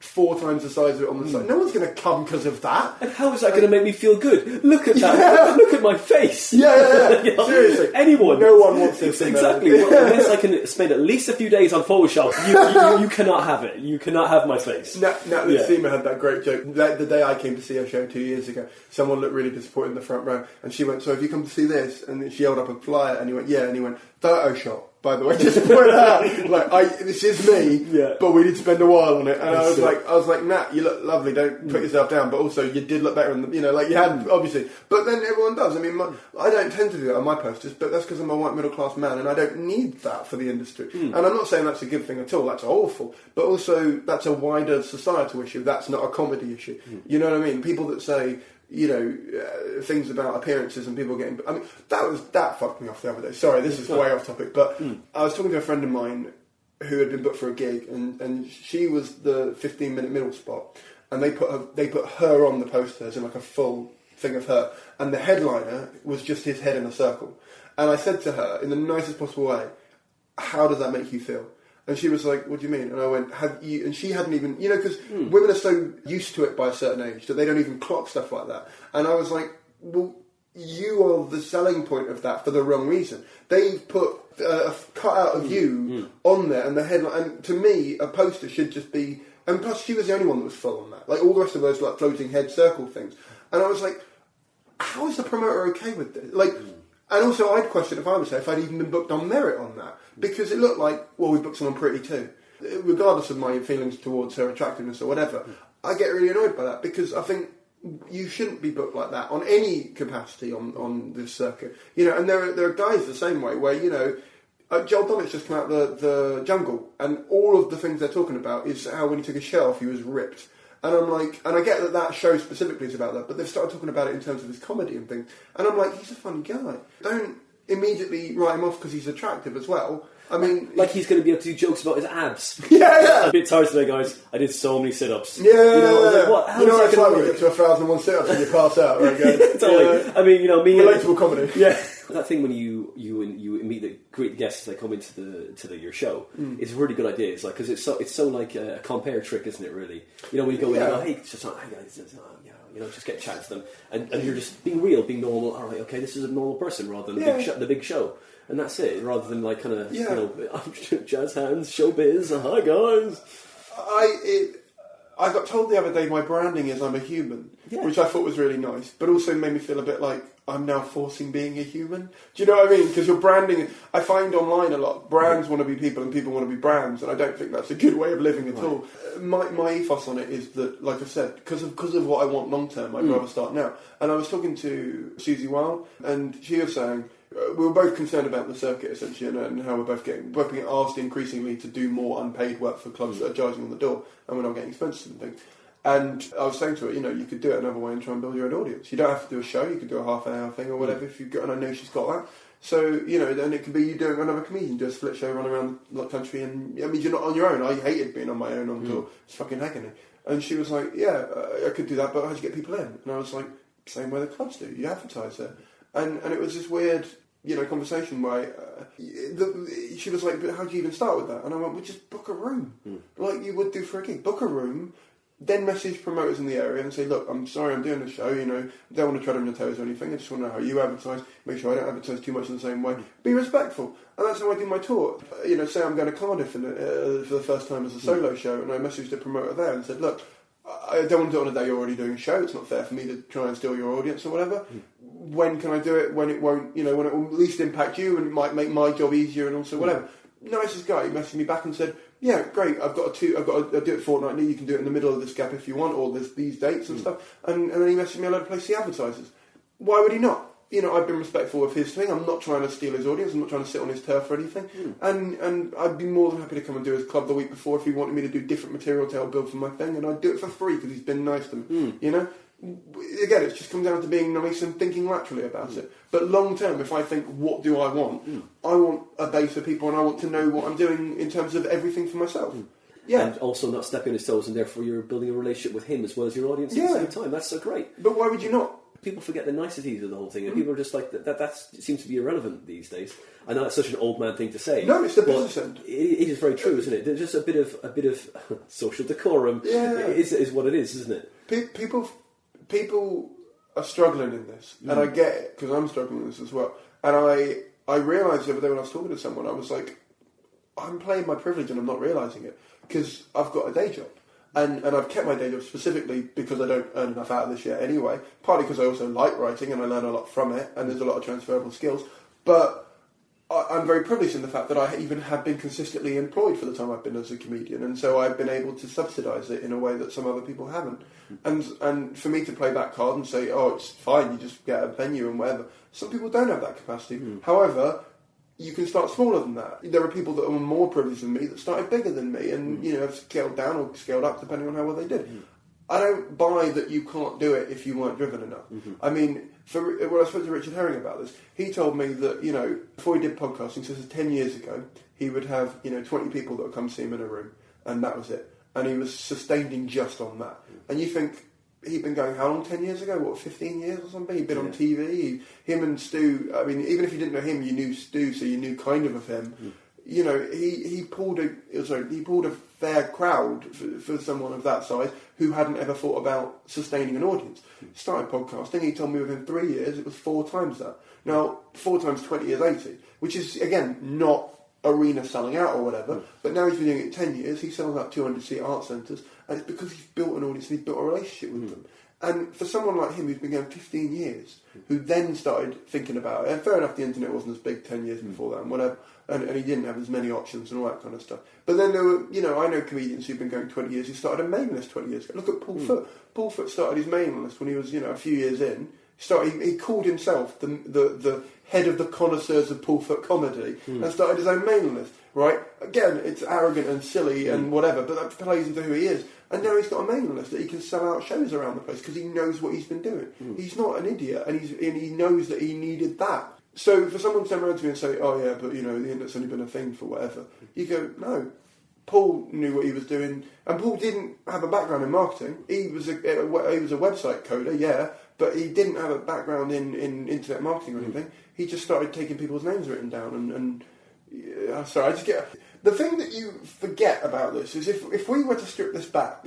4 times the size of it on the side. No one's going to come because of that. And how is that going to make me feel good? Look at that. Look at my face. Yeah. You know, seriously. Anyone. No one wants this. Exactly. Well, unless I can spend at least a few days on Photoshop, you cannot have it. You cannot have my face. Natalie Seamer had that great joke. The day I came to see her show 2 years ago, someone looked really disappointed in the front row, and she went, "So have you come to see this?" And then she held up a flyer, and he went, "Yeah," and he went, "Photoshop, by the way," just to point out, like, this is me, but we need to spend a while on it. And I was like, Nat, you look lovely, don't put yourself down, but also you did look better in the, you know, like you had, obviously. But then everyone does. I mean, I don't tend to do that on my posters, but that's because I'm a white middle class man and I don't need that for the industry. And I'm not saying that's a good thing at all, that's awful, but also that's a wider societal issue, that's not a comedy issue. You know what I mean? People that say, you know, things about appearances and people getting... I mean, that fucked me off the other day. Sorry, this is way off topic, but I was talking to a friend of mine who had been booked for a gig, and she was the 15-minute middle spot, and they put her on the posters in like a full thing of her, and the headliner was just his head in a circle. And I said to her, in the nicest possible way, "How does that make you feel?" And she was like, "What do you mean?" And I went, "Have you..." And she hadn't even... You know, because women are so used to it by a certain age that they don't even clock stuff like that. And I was like, well, you are the selling point of that for the wrong reason. They put a cutout of you on there and the headline... And to me, a poster should just be... And plus, she was the only one that was full on that. Like, all the rest of those, like, floating head circle things. And I was like, how is the promoter okay with this? Like... And also, I'd question if I was there, if I'd even been booked on merit on that. Because it looked like, well, we booked someone pretty too. Regardless of my feelings towards her attractiveness or whatever, I get really annoyed by that because I think you shouldn't be booked like that on any capacity on this circuit. You know, and there are guys the same way where, you know, Joel Dommett's just come out the Jungle, and all of the things they're talking about is how when he took his shirt off, he was ripped. And I'm like, and I get that show specifically is about that, but they've started talking about it in terms of his comedy and things. And I'm like, he's a funny guy. Don't immediately write him off because he's attractive as well. I mean... Like he's going to be able to do jokes about his abs. Yeah. I'm a bit tired today, guys. I did so many sit-ups. Yeah. You know, I was like, what? How you know is it's like when you get to 1,001 sit-ups and you pass out, right, guys? Totally. I mean, you know, me... Relatable comedy. Yeah. That thing when you meet the greet the guests as they come into your show. It's a really good idea. It's like, because it's so like a compare trick, isn't it? Really, you know, when you go in, and go, hey, just hey guys, just get chatting to them, and you're just being real, being normal. All right, okay, this is a normal person rather than the big show, and that's it. Rather than like kind of jazz hands, showbiz. Hi guys. I got told the other day my branding is I'm a human, which I thought was really nice, but also made me feel a bit like I'm now forcing being a human. Do you know what I mean? Because your branding, I find online a lot, brands want to be people and people want to be brands, and I don't think that's a good way of living at all. My ethos on it is that, like I said, because of what I want long term, I'd rather start now. And I was talking to Susie Wilde, and she was saying, we were both concerned about the circuit essentially, and how we're both being asked increasingly to do more unpaid work for clubs that are charging on the door, and we're not getting expenses and things. And I was saying to her, you could do it another way and try and build your own audience. You don't have to do a show, you could do a half-an-hour thing or whatever if you've got, and I know she's got that. So, then it could be you doing another comedian, do a split show, run around the country, and I mean, you're not on your own. I hated being on my own on tour. It's fucking agony. And she was like, I could do that, but how do you get people in? And I was like, same way the clubs do, you advertise it. And it was this weird, conversation where she was like, but how do you even start with that? And I went, well, just book a room. Like you would do for a gig. Book a room, then message promoters in the area and say, look, I'm sorry I'm doing the show, I don't want to tread on your toes or anything, I just want to know how you advertise, make sure I don't advertise too much in the same way, be respectful. And that's how I do my tour. Say I'm going to Cardiff for the first time as a solo show, and I messaged the promoter there and said, look, I don't want to do it on a day you're already doing a show, it's not fair for me to try and steal your audience or whatever. When can I do it? When it won't, when it will least impact you and it might make my job easier and also whatever. Nicest guy, he messaged me back and said, yeah, great, I'll do it fortnightly, you can do it in the middle of this gap if you want, or there's these dates and stuff. And then he messaged me a load of places he advertises. Why would he not? I've been respectful of his thing, I'm not trying to steal his audience, I'm not trying to sit on his turf or anything. And I'd be more than happy to come and do his club the week before if he wanted me to do different material to help build for my thing, and I'd do it for free because he's been nice to me, Again, it just comes down to being nice and thinking laterally about it. But long term, if I think, what do I want? I want a base of people and I want to know what I'm doing in terms of everything for myself. Yeah. And also not stepping on his toes, and therefore you're building a relationship with him as well as your audience at the same time. That's so great. But why would you not? People forget the niceties of the whole thing, and people are just like, that seems to be irrelevant these days. I know that's such an old man thing to say. No, it's the business end. It is very true, isn't it? There's just a bit of social decorum is what it is, isn't it? People are struggling in this, and I get it, because I'm struggling in this as well. And I realised the other day when I was talking to someone, I was like, I'm playing my privilege and I'm not realising it, because I've got a day job. And I've kept my day job specifically because I don't earn enough out of this yet anyway, partly because I also like writing and I learn a lot from it, and there's a lot of transferable skills. But I'm very privileged in the fact that I even have been consistently employed for the time I've been as a comedian, and so I've been able to subsidise it in a way that some other people haven't. And for me to play that card and say, oh, it's fine, you just get a venue and whatever, some people don't have that capacity. However, you can start smaller than that. There are people that are more privileged than me that started bigger than me and have scaled down or scaled up depending on how well they did. I don't buy that you can't do it if you weren't driven enough. I mean, when I spoke to Richard Herring about this, he told me that, before he did podcasting, so this is 10 years ago, he would have, 20 people that would come see him in a room, and that was it. And he was sustaining just on that. And you think, he'd been going how long, 10 years ago? 15 years or something? He'd been on TV. Him and Stu, I mean, even if you didn't know him, you knew Stu, so you knew kind of him. He pulled a fair crowd for someone of that size who hadn't ever thought about sustaining an audience. Started podcasting, he told me within 3 years it was 4 times that. Now, 4 times 20 is 80, which is, again, not arena selling out or whatever, but now he's been doing it 10 years, he sells out 200-seat art centres, and it's because he's built an audience and he's built a relationship with them. And for someone like him who's been going 15 years, who then started thinking about it, and fair enough, the internet wasn't as big 10 years before that and whatever, and he didn't have as many options and all that kind of stuff. But then there were, I know comedians who've been going 20 years who started a mailing list 20 years ago. Look at Paul Foot. Paul Foot started his mailing list when he was, a few years in. He called himself the head of the connoisseurs of Paul Foot comedy and started his own mailing list, right? Again, it's arrogant and silly and whatever, but that plays into who he is. And now he's got a mailing list that he can sell out shows around the place because he knows what he's been doing. He's not an idiot, and he knows that he needed that. So for someone to turn around to me and say, oh yeah, but the internet's only been a thing for whatever, you go, no. Paul knew what he was doing, and Paul didn't have a background in marketing. He was a website coder, yeah, but he didn't have a background in internet marketing or anything. He just started taking people's names written down and sorry, I just get... The thing that you forget about this is if we were to strip this back,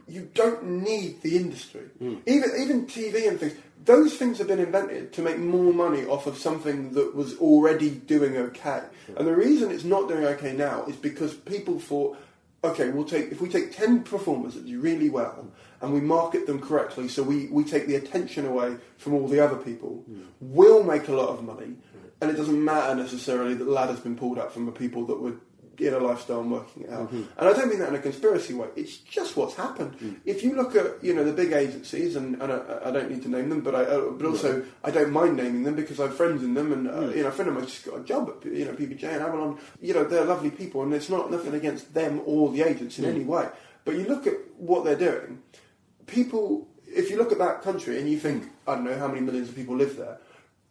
you don't need the industry. Even TV and things, those things have been invented to make more money off of something that was already doing okay. And the reason it's not doing okay now is because people thought, okay, if we take 10 performers that do really well and we market them correctly, so we take the attention away from all the other people, we'll make a lot of money, and it doesn't matter necessarily that the ladder's been pulled up from the people that were in a lifestyle and working it out. And I don't mean that in a conspiracy way. It's just what's happened. If you look at the big agencies, and I don't need to name them, but also I don't mind naming them because I have friends in them, and a friend of mine just got a job at PBJ and Avalon. They're lovely people, and it's not nothing against them or the agents in any way. But you look at what they're doing. People, if you look at that country and you think, I don't know how many millions of people live there.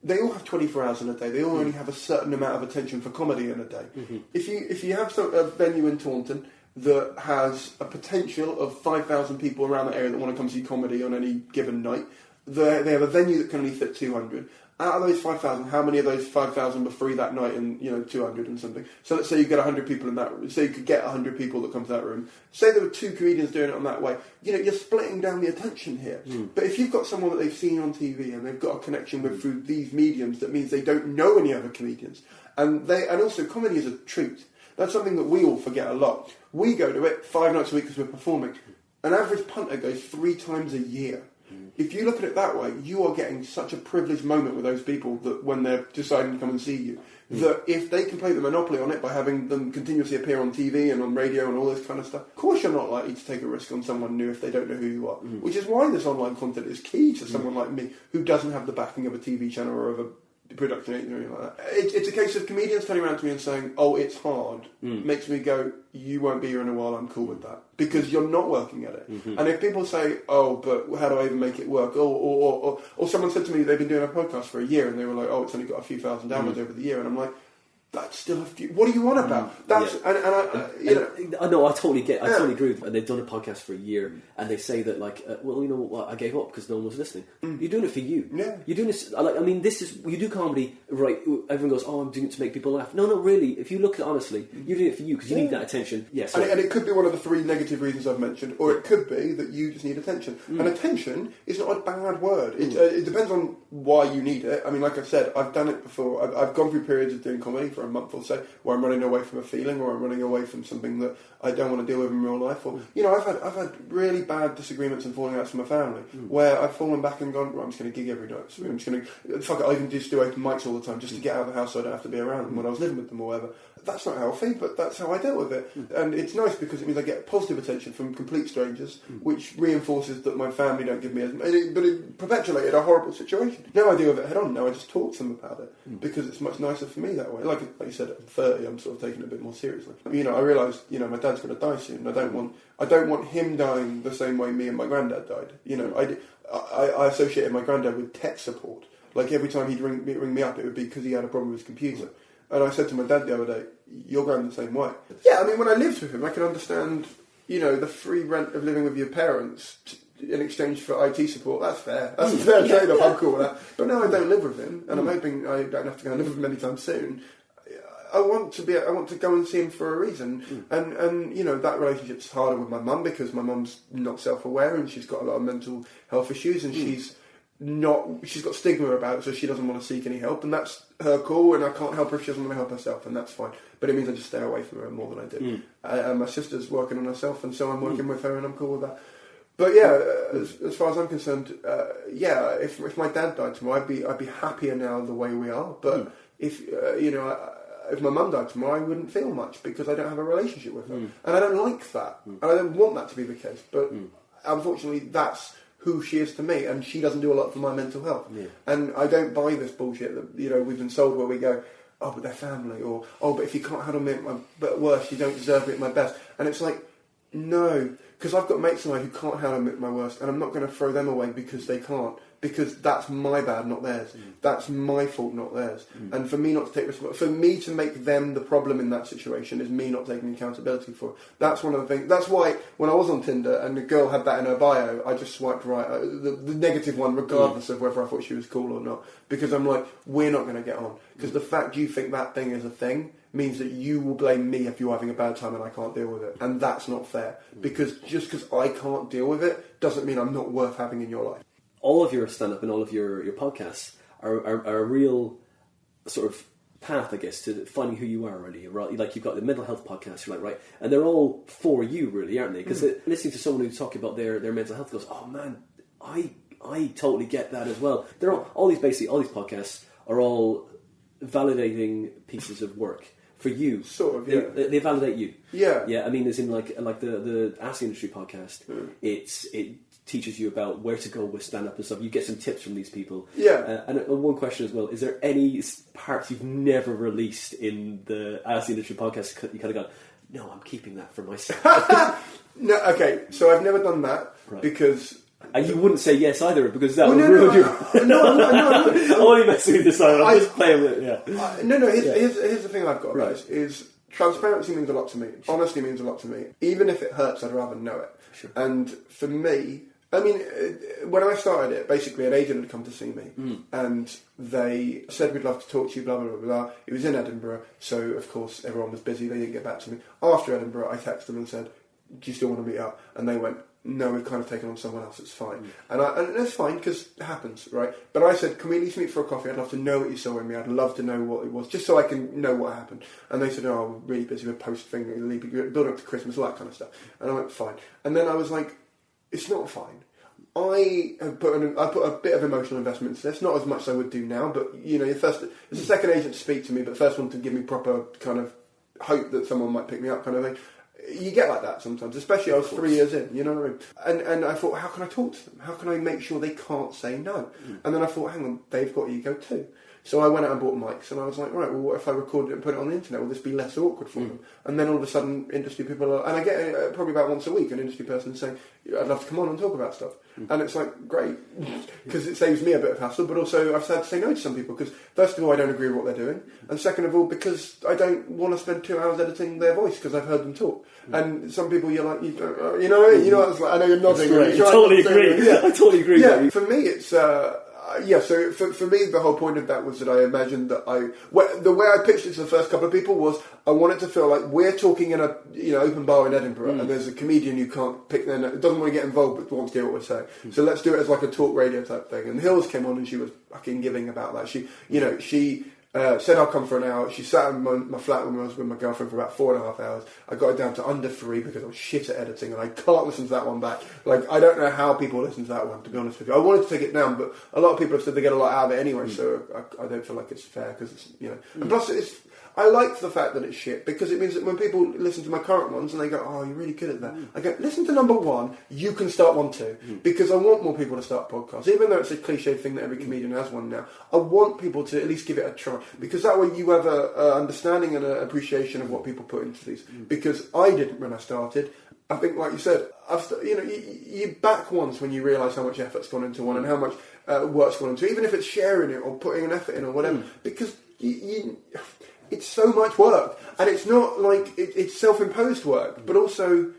They all have 24 hours in a day. They all only have a certain amount of attention for comedy in a day. If you have a venue in Taunton that has a potential of 5,000 people around that area that want to come see comedy on any given night, they have a venue that can only fit 200. Out of those 5,000, how many of those 5,000 were free that night and 200 and something? So let's say you get 100 people in that room. Say you could get 100 people that come to that room. Say there were 2 comedians doing it on that way. You're splitting down the attention here. But if you've got someone that they've seen on TV and they've got a connection with through these mediums, that means they don't know any other comedians. And also comedy is a treat. That's something that we all forget a lot. We go to it 5 nights a week because we're performing. An average punter goes 3 times a year. If you look at it that way, you are getting such a privileged moment with those people that when they're deciding to come and see you, that if they can play the monopoly on it by having them continuously appear on TV and on radio and all this kind of stuff, of course you're not likely to take a risk on someone new if they don't know who you are. Which is why this online content is key to someone like me who doesn't have the backing of a TV channel or of a production agent or anything like that. It's a case of comedians turning around to me and saying, oh, it's hard, makes me go, you won't be here in a while, I'm cool with that. Because you're not working at it. And if people say, oh, but how do I even make it work? Or someone said to me they've been doing a podcast for a year and they were like, oh, it's only got a few thousand downloads over the year. And I'm like, that's still a few. What are you on about? That's I know. I totally agree with them. And they've done a podcast for a year, and they say that I gave up because no one was listening. You're doing it for you. Yeah. You're doing this. This is you do comedy, right? Everyone goes, "Oh, I'm doing it to make people laugh." No, really. If you look at it honestly, you're doing it for you because you need that attention. Yes. And it could be one of the 3 negative reasons I've mentioned, or it could be that you just need attention. And attention is not a bad word. It depends on why you need it. I mean, like I said, I've done it before. I've gone through periods of doing comedy for a month or so, where I'm running away from a feeling, or I'm running away from something that I don't want to deal with in real life. Or I've had really bad disagreements and falling outs from my family, where I've fallen back and gone, I'm just going to gig every night. So I'm just going to fuck it. I even just do open mics all the time just to get out of the house so I don't have to be around them when I was living with them or whatever. That's not healthy, but that's how I dealt with it. And it's nice because it means I get positive attention from complete strangers, which reinforces that my family don't give me as much. But it perpetuated a horrible situation. Now I deal with it head on. Now I just talk to them about it because it's much nicer for me that way. Like you said, at 30, I'm sort of taking it a bit more seriously. I realised, my dad's going to die soon. I don't want him dying the same way me and my granddad died. I associated my granddad with tech support. Like every time he'd ring me up, it would be because he had a problem with his computer. And I said to my dad the other day, you're going the same way. Yeah, I mean, when I lived with him, I could understand, the free rent of living with your parents in exchange for IT support. That's fair. That's a fair trade-off. I'm cool with that. But now I don't live with him, and I'm hoping I don't have to go and live with him anytime soon. I want to go and see him for a reason, and that relationship's harder with my mum because my mum's not self-aware and she's got a lot of mental health issues and she's got stigma about it, so she doesn't want to seek any help, and that's her call, and I can't help her if she doesn't want to help herself, and that's fine. But it means I just stay away from her more than I do. And my sister's working on herself, and so I'm working with her, and I'm cool with that. But yeah, as far as I'm concerned, if my dad died tomorrow, I'd be happier now the way we are. But if my mum died tomorrow, I wouldn't feel much because I don't have a relationship with her, and I don't like that, and I don't want that to be the case. But unfortunately, that's who she is to me, and she doesn't do a lot for my mental health. And I don't buy this bullshit that we've been sold, where we go, oh, but they're family, or oh, but if you can't handle me at my worst, you don't deserve me at my best. And it's like, no, because I've got mates of mine who can't handle me at my worst, and I'm not going to throw them away because they can't. Because that's my bad, not theirs. That's my fault, not theirs. And for me not to take responsibility, for me to make them the problem in that situation is me not taking accountability for it. That's one of the things. That's why when I was on Tinder and the girl had that in her bio, I just swiped right, the negative one, regardless of whether I thought she was cool or not. Because I'm like, we're not going to get on. Because the fact you think that thing is a thing means that you will blame me if you're having a bad time and I can't deal with it. And that's not fair. Because just because I can't deal with it doesn't mean I'm not worth having in your life. All of your stand-up and all of your podcasts are a real sort of path, I guess, to finding who you are, really. Right? Like, you've got the mental health podcast, you're like, right, and they're all for you, really, aren't they? Because listening to someone who's talking about their mental health goes, oh man, I totally get that as well. They're all these podcasts are all validating pieces of work for you. Sort of, yeah. They validate you. Yeah. Yeah, I mean, as in like the Ask the Industry podcast, it teaches you about where to go with stand-up and stuff. You get some tips from these people. Yeah. And one question as well, is there any parts you've never released in the Ask the Industry podcast you kind of go, no, I'm keeping that for myself? No, okay, so I've never done that because... And you wouldn't say yes either, because that would ruin you. No. I'm only messing with this. I'm just playing with it, yeah. Here's the thing I've got, guys, is transparency means a lot to me. Honesty means a lot to me. Even if it hurts, I'd rather know it. Sure. And for me, I mean, when I started it, basically an agent had come to see me, and they said, we'd love to talk to you, blah, blah, blah, blah. It was in Edinburgh, so of course everyone was busy, they didn't get back to me. After Edinburgh, I texted them and said, do you still want to meet up? And they went, no, we've kind of taken on someone else, it's fine. And that's fine, because it happens, right? But I said, can we at least meet for a coffee? I'd love to know what you saw in me. I'd love to know what it was, just so I can know what happened. And they said, oh, we're really busy with post-thing, building up to Christmas, all that kind of stuff. And I went, fine. And then I was like, it's not fine. I put a bit of emotional investment into this, not as much as I would do now, but, you know, it's the second agent to speak to me, but the first one to give me proper kind of hope that someone might pick me up kind of thing. You get like that sometimes, especially I was 3 years in, you know what I mean? And I thought, how can I talk to them? How can I make sure they can't say no? And then I thought, hang on, they've got ego too. So I went out and bought mics, and I was like, right, well, what if I record it and put it on the internet? Will this be less awkward for them? And then all of a sudden, industry people are... And I get probably about once a week an industry person saying, I'd love to come on and talk about stuff. And it's like, great, because it saves me a bit of hassle, but also I've had to say no to some people, because first of all, I don't agree with what they're doing, and second of all, because I don't want to spend 2 hours editing their voice, because I've heard them talk. And some people, you're like, you know, you know what I mean? You know, it's like, I know you're nodding. I totally agree. Yeah, I totally agree. Yeah, for me, it's... so for me, the whole point of that was that I imagined that the way I pitched it to the first couple of people was I wanted to feel like we're talking in a open bar in Edinburgh, and there's a comedian who can't pick their nose, doesn't want to get involved but wants to hear what we're saying. So let's do it as like a talk radio type thing. And Hills came on and she was fucking giving about that. She said I'll come for an hour. She sat in my flat when I was with my girlfriend for about 4.5 hours. I got it down to under 3 because I was shit at editing, and I can't listen to that one back. Like, I don't know how people listen to that one, to be honest with you. I wanted to take it down, but a lot of people have said they get a lot out of it anyway, so I don't feel like it's fair, because it's, And plus, I like the fact that it's shit, because it means that when people listen to my current ones and they go, oh, you're really good at that, I go, listen to number 1, you can start one too, because I want more people to start podcasts, even though it's a cliche thing that every comedian has one now. I want people to at least give it a try, because that way you have a understanding and an appreciation of what people put into these, because I didn't when I started. I think, like you said, you back once when you realise how much effort's gone into one and how much work's gone into, even if it's sharing it or putting an effort in or whatever, because it's so much work, and it's not like it's self-imposed work, but also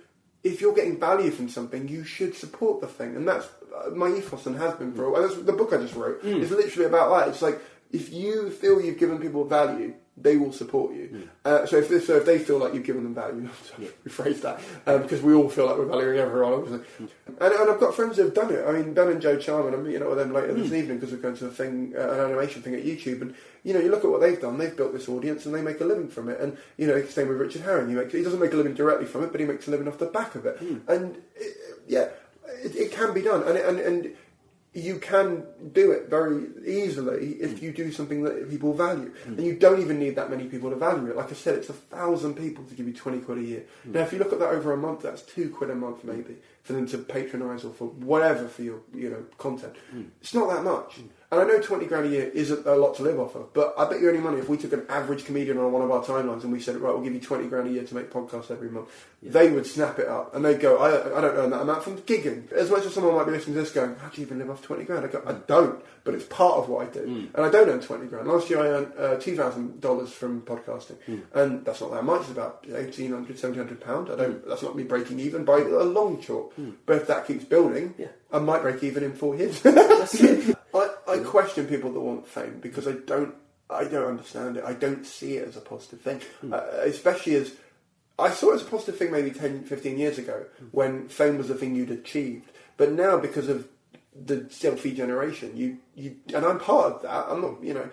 if you're getting value from something, you should support the thing, and that's my ethos and has been for a while. That's the book I just wrote. It's literally about that. It's like, if you feel you've given people value, they will support you. So if they feel like you've given them value, rephrase that, because we all feel like we're valuing everyone, obviously. And I've got friends who have done it. I mean, Ben and Joe Charman, I'm meeting up with them later this evening because we're going to an animation thing at YouTube, and you look at what they've done. They've built this audience and they make a living from it. And same with Richard Herring. He doesn't make a living directly from it, but he makes a living off the back of it. And it can be done, and you can do it very easily if you do something that people value. And you don't even need that many people to value it. Like I said, it's 1,000 people to give you 20 quid a year. Now, if you look at that over a month, that's 2 quid a month maybe for them to patronise or for whatever for your content. It's not that much. And I know 20 grand a year isn't a lot to live off of, but I bet you any money if we took an average comedian on one of our timelines and we said, right, we'll give you 20 grand a year to make podcasts every month, they would snap it up. And they'd go, I don't earn that amount from gigging. As much as someone might be listening to this going, how do you even live off 20 grand? I go, I don't, but it's part of what I do. And I don't earn 20 grand. Last year I earned $2,000 from podcasting. And that's not that much. It's about £1,800, £1,700. That's not me breaking even by a long chalk. But if that keeps building, I might break even in 4 years. I question people that want fame, because I don't I don't understand it. I don't see it as a positive thing, especially as I saw it as a positive thing maybe 10, 15 years ago when fame was the thing you'd achieved. But now, because of the selfie generation, you and I'm part of that. I'm not,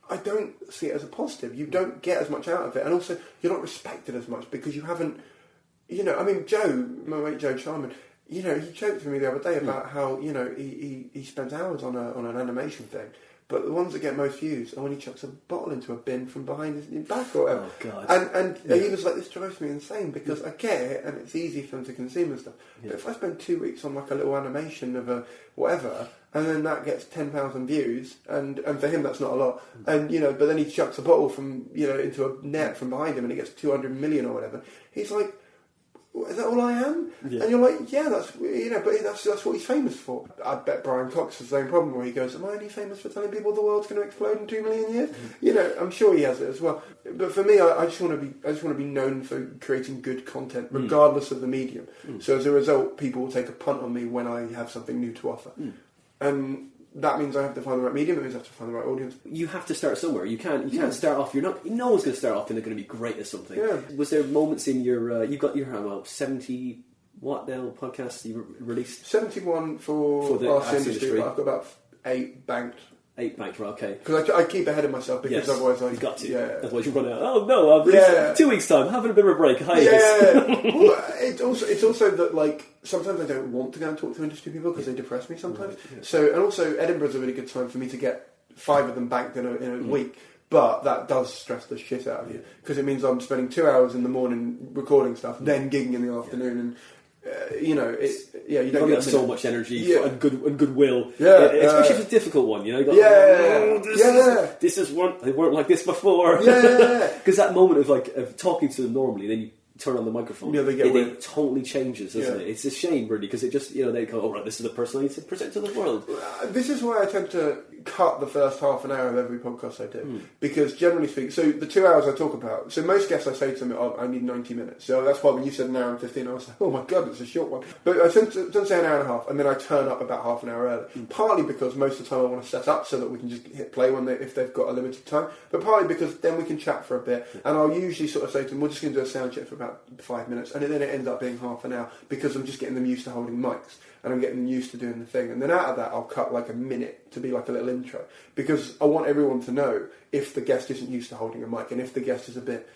I don't see it as a positive. You don't get as much out of it, and also you're not respected as much because you haven't. I mean, Joe, my mate Joe Charman, he joked to me the other day about how he spends hours on an animation thing. But the ones that get most views are when he chucks a bottle into a bin from behind his back or whatever. Oh, God. And he was like, this drives me insane because I get it and it's easy for them to consume and stuff. But if I spend 2 weeks on like a little animation of a whatever, and then that gets 10,000 views, and for him that's not a lot, and but then he chucks a bottle from into a net from behind him and he gets 200 million or whatever, he's like, is that all I am? Yeah. And you're like, yeah, that's but that's what he's famous for. I bet Brian Cox has the same problem where he goes, am I only famous for telling people the world's going to explode in 2 million years? I'm sure he has it as well. But for me, I just want to be known for creating good content, regardless of the medium. So as a result, people will take a punt on me when I have something new to offer, and that means I have to find the right medium. It means I have to find the right audience. You have to start somewhere. You can't start off. No one's going to start off and they're going to be great at something. Yeah. Was there moments in your you've got your 70 what now podcasts you released? 71 for the arts industry. But I've got about 8 banked. 8 banked, right? Okay. Because I keep ahead of myself because otherwise I've got to. Yeah. Otherwise you run out. Oh no! I've released 2 weeks time. Having a bit of a break. Well, it's also that like sometimes I don't want to go and talk to industry people because they depress me sometimes. Right, yeah. So and also Edinburgh's a really good time for me to get 5 of them banked in a week. But that does stress the shit out of you because it means I'm spending 2 hours in the morning recording stuff, then gigging in the afternoon, and you don't get so much energy and goodwill. Yeah, especially if it's a difficult one. This is one. They weren't like this before. Because that moment of talking to them normally, then you turn on the microphone. Yeah, it totally changes, doesn't it? It's a shame, really, because it just they go, oh right, this is the person I need to present to the world. This is why I tend to cut the first half an hour of every podcast I do, because generally speaking, so the 2 hours I talk about, so most guests I say to them, I need 90 minutes. So that's why when you said an hour and 15, I was like, oh my god, it's a short one. But I tend to say an hour and a half, and then I turn up about half an hour early. Partly because most of the time I want to set up so that we can just hit play if they've got a limited time, but partly because then we can chat for a bit, and I'll usually sort of say to them, we're just going to do a sound check for about 5 minutes, and then it ends up being half an hour because I'm just getting them used to holding mics. And I'm getting them used to doing the thing. And then out of that, I'll cut like a minute to be like a little intro. Because I want everyone to know if the guest isn't used to holding a mic and if the guest is a bit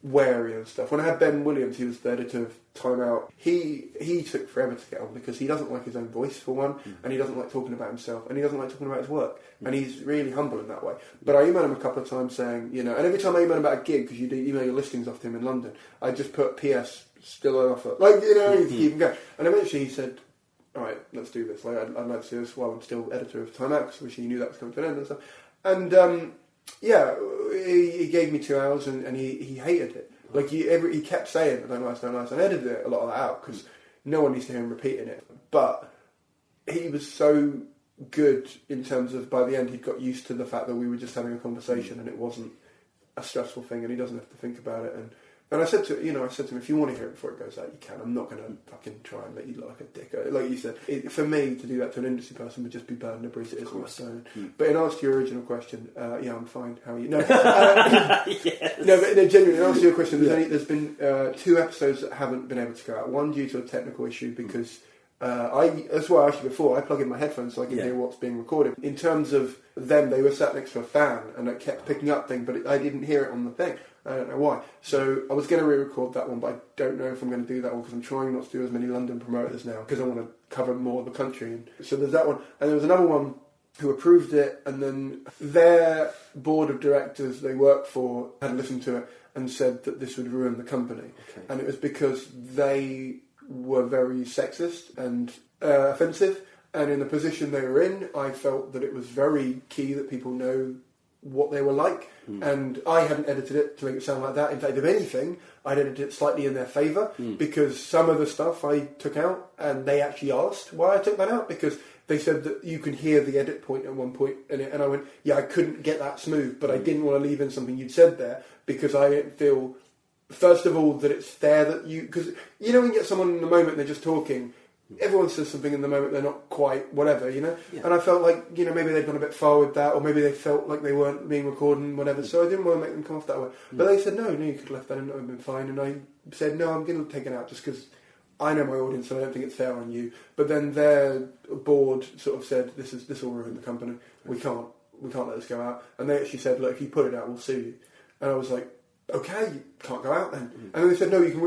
wary and stuff. When I had Ben Williams, he was the editor of Time Out, he took forever to get on because he doesn't like his own voice, for one, and he doesn't like talking about himself, and he doesn't like talking about his work. And he's really humble in that way. But I emailed him a couple of times saying, and every time I email him about a gig, because you do email your listings off to him in London, I just put PS, still an offer. To keep him going. And eventually he said, all right, let's do this. Like, I'd like to do this while I'm still editor of Time Out, because he knew that was coming to an end and stuff. And he gave me 2 hours, and he hated it. Like he kept saying, "I don't like." And I edited a lot of that out because no one needs to hear him repeating it. But he was so good in terms of by the end he'd got used to the fact that we were just having a conversation and it wasn't a stressful thing, and he doesn't have to think about it. And I said to him, if you want to hear it before it goes out, you can. I'm not going to fucking try and make you look like a dick. Like you said, for me to do that to an industry person would just be burden of bridge. It is what I'm saying. But in answer to your original question, I'm fine. How are you? No, yes. No, but genuinely, in answer to your question, there's been 2 episodes that haven't been able to go out. One due to a technical issue because that's why I asked you before. I plug in my headphones so I can hear what's being recorded. In terms of them, they were sat next to a fan and it kept picking up things, but I didn't hear it on the thing. I don't know why. So I was going to re-record that one, but I don't know if I'm going to do that one because I'm trying not to do as many London promoters now because I want to cover more of the country. And so there's that one. And there was another one who approved it, and then their board of directors they work for had listened to it and said that this would ruin the company. Okay. And it was because they were very sexist and offensive. And in the position they were in, I felt that it was very key that people know what they were like, and I hadn't edited it to make it sound like that. In fact, if anything, I'd edited it slightly in their favour because some of the stuff I took out, and they actually asked why I took that out because they said that you can hear the edit point at one point, and I went, I couldn't get that smooth, but I didn't want to leave in something you'd said there because I didn't feel, first of all, that it's there that you, because when you get someone in the moment they're just talking. everyone says something in the moment they're not quite whatever, you know. Yeah. And I felt like, you know, maybe they'd gone a bit far with that, or maybe they felt like they weren't being recorded and whatever. So I didn't want to make them come off that way. But they said no, you could have left that in, it would have been fine. And I said no, I'm going to take it out just because I know my audience and I don't think it's fair on you. But then their board sort of said, this will ruin the company. We can't let this go out. And they actually said, look, if you put it out, we'll sue you. And I was like, okay, you can't go out then. And then they said, no, you can.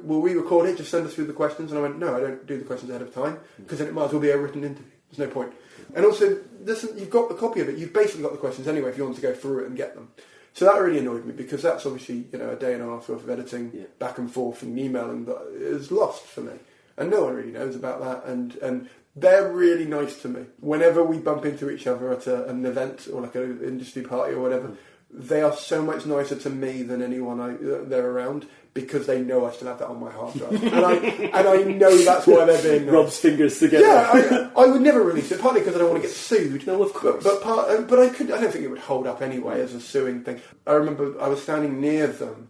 We'll re-record it. Just send us through the questions. And I went, no, I don't do the questions ahead of time because then it might as well be a written interview. There's no point. And also, listen, you've got the copy of it. You've basically got the questions anyway if you want to go through it and get them. So that really annoyed me because that's obviously, you know, a day and a half worth of editing back and forth and emailing that is lost for me. And no one really knows about that. And they're really nice to me. Whenever we bump into each other at an event or like an industry party or whatever, they are so much nicer to me than anyone they're around because they know I still have that on my hard drive. and I know that's why they're being nice. Rubs fingers together. Yeah, I would never release it, partly because I don't want to get sued. No, of course. But I don't think it would hold up anyway as a suing thing. I remember I was standing near them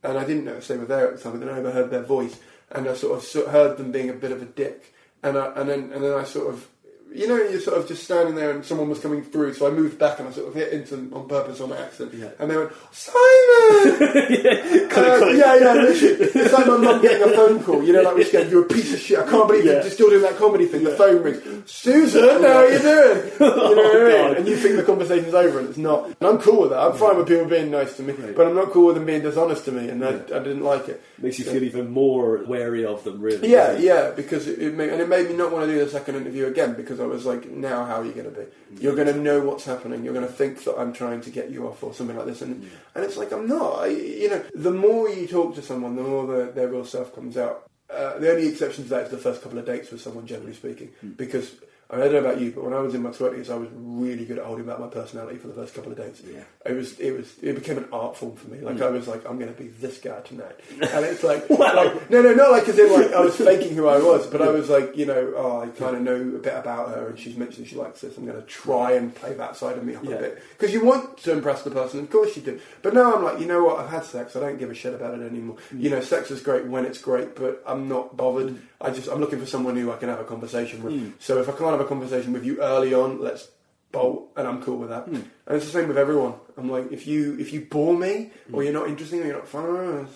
and I didn't notice they were there at the time, but then I overheard their voice and I sort of heard them being a bit of a dick. And then I sort of, you know, you're sort of just standing there and someone was coming through, so I moved back and I sort of hit into them on purpose on accident. Yeah. And they went, Simon! Literally. It's like my mum getting a phone call, you know, like when she goes, you're a piece of shit, I can't believe you're still doing that comedy thing. The phone rings, Susan, how are you doing? You know what I mean? And you think the conversation's over and it's not. And I'm cool with that. I'm fine with people being nice to me, but I'm not cool with them being dishonest to me, and I didn't like it. Makes you feel even more wary of them, really. Yeah, because it made me not want to do the second interview again because I was like, now how are you going to be? You're going to know what's happening. You're going to think that I'm trying to get you off or something like this, and it's like I'm not. You know, the more you talk to someone, the more their real self comes out. The only exception to that is the first couple of dates with someone, generally speaking, because. I don't know about you, but when I was in my 20s, I was really good at holding back my personality for the first couple of dates. Yeah. It became an art form for me. Like I was like, I'm going to be this guy tonight, and it's like, no, not like as in like I was faking who I was, but I was like, you know, I kind of know a bit about her, and she's mentioned she likes this. I'm going to try and play that side of me up a bit because you want to impress the person, of course you do. But now I'm like, you know what? I've had sex. I don't give a shit about it anymore. You know, sex is great when it's great, but I'm not bothered. I'm looking for someone who I can have a conversation with. So if I can't have a conversation with you early on, let's bolt, and I'm cool with that. And it's the same with everyone. I'm like, if you bore me, or you're not interesting, or you're not fun,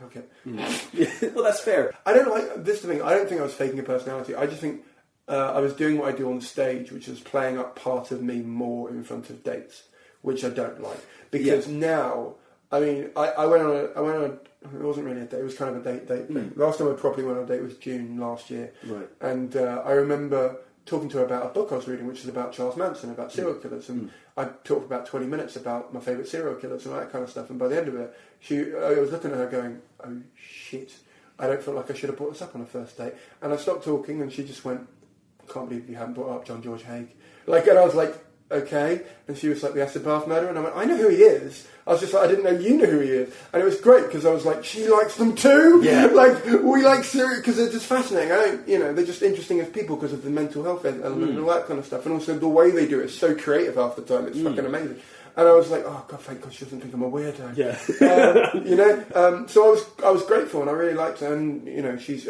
okay. Well, that's fair. I don't like this thing. I don't think I was faking a personality. I just think I was doing what I do on stage, which is playing up part of me more in front of dates, which I don't like because now. I mean, I went on it wasn't really a date, it was kind of a date thing. Last time I properly went on a date was June last year. Right. And I remember talking to her about a book I was reading, which is about Charles Manson, about serial killers. And I talked for about 20 minutes about my favourite serial killers and all that kind of stuff. And by the end of it, I was looking at her going, oh shit, I don't feel like I should have brought this up on a first date. And I stopped talking and she just went, I can't believe you haven't brought up John George Haig. And I was like, okay. And she was like, the acid bath murderer. And I went, I know who he is. I was just like, I didn't know you knew who he is. And it was great because I was like, she likes them too. Yeah. Like, we like serial because they're just fascinating. They're just interesting as people because of the mental health element and all that kind of stuff. And also the way they do it is so creative half the time. It's fucking amazing. And I was like, oh God, thank God she doesn't think I'm a weirdo. Yeah. So I was grateful and I really liked her. And, you know, she was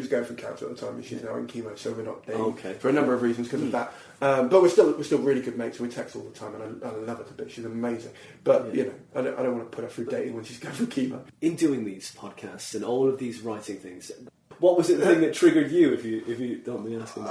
going through cancer at the time and she's now in chemo, so we're not dating for a number of reasons because of that. But we're still really good mates. We text all the time, and I love her to bits. She's amazing. But you know, I don't want to put her through dating when she's going through chemo. In doing these podcasts and all of these writing things, what was the thing that triggered you? If you don't mind me asking.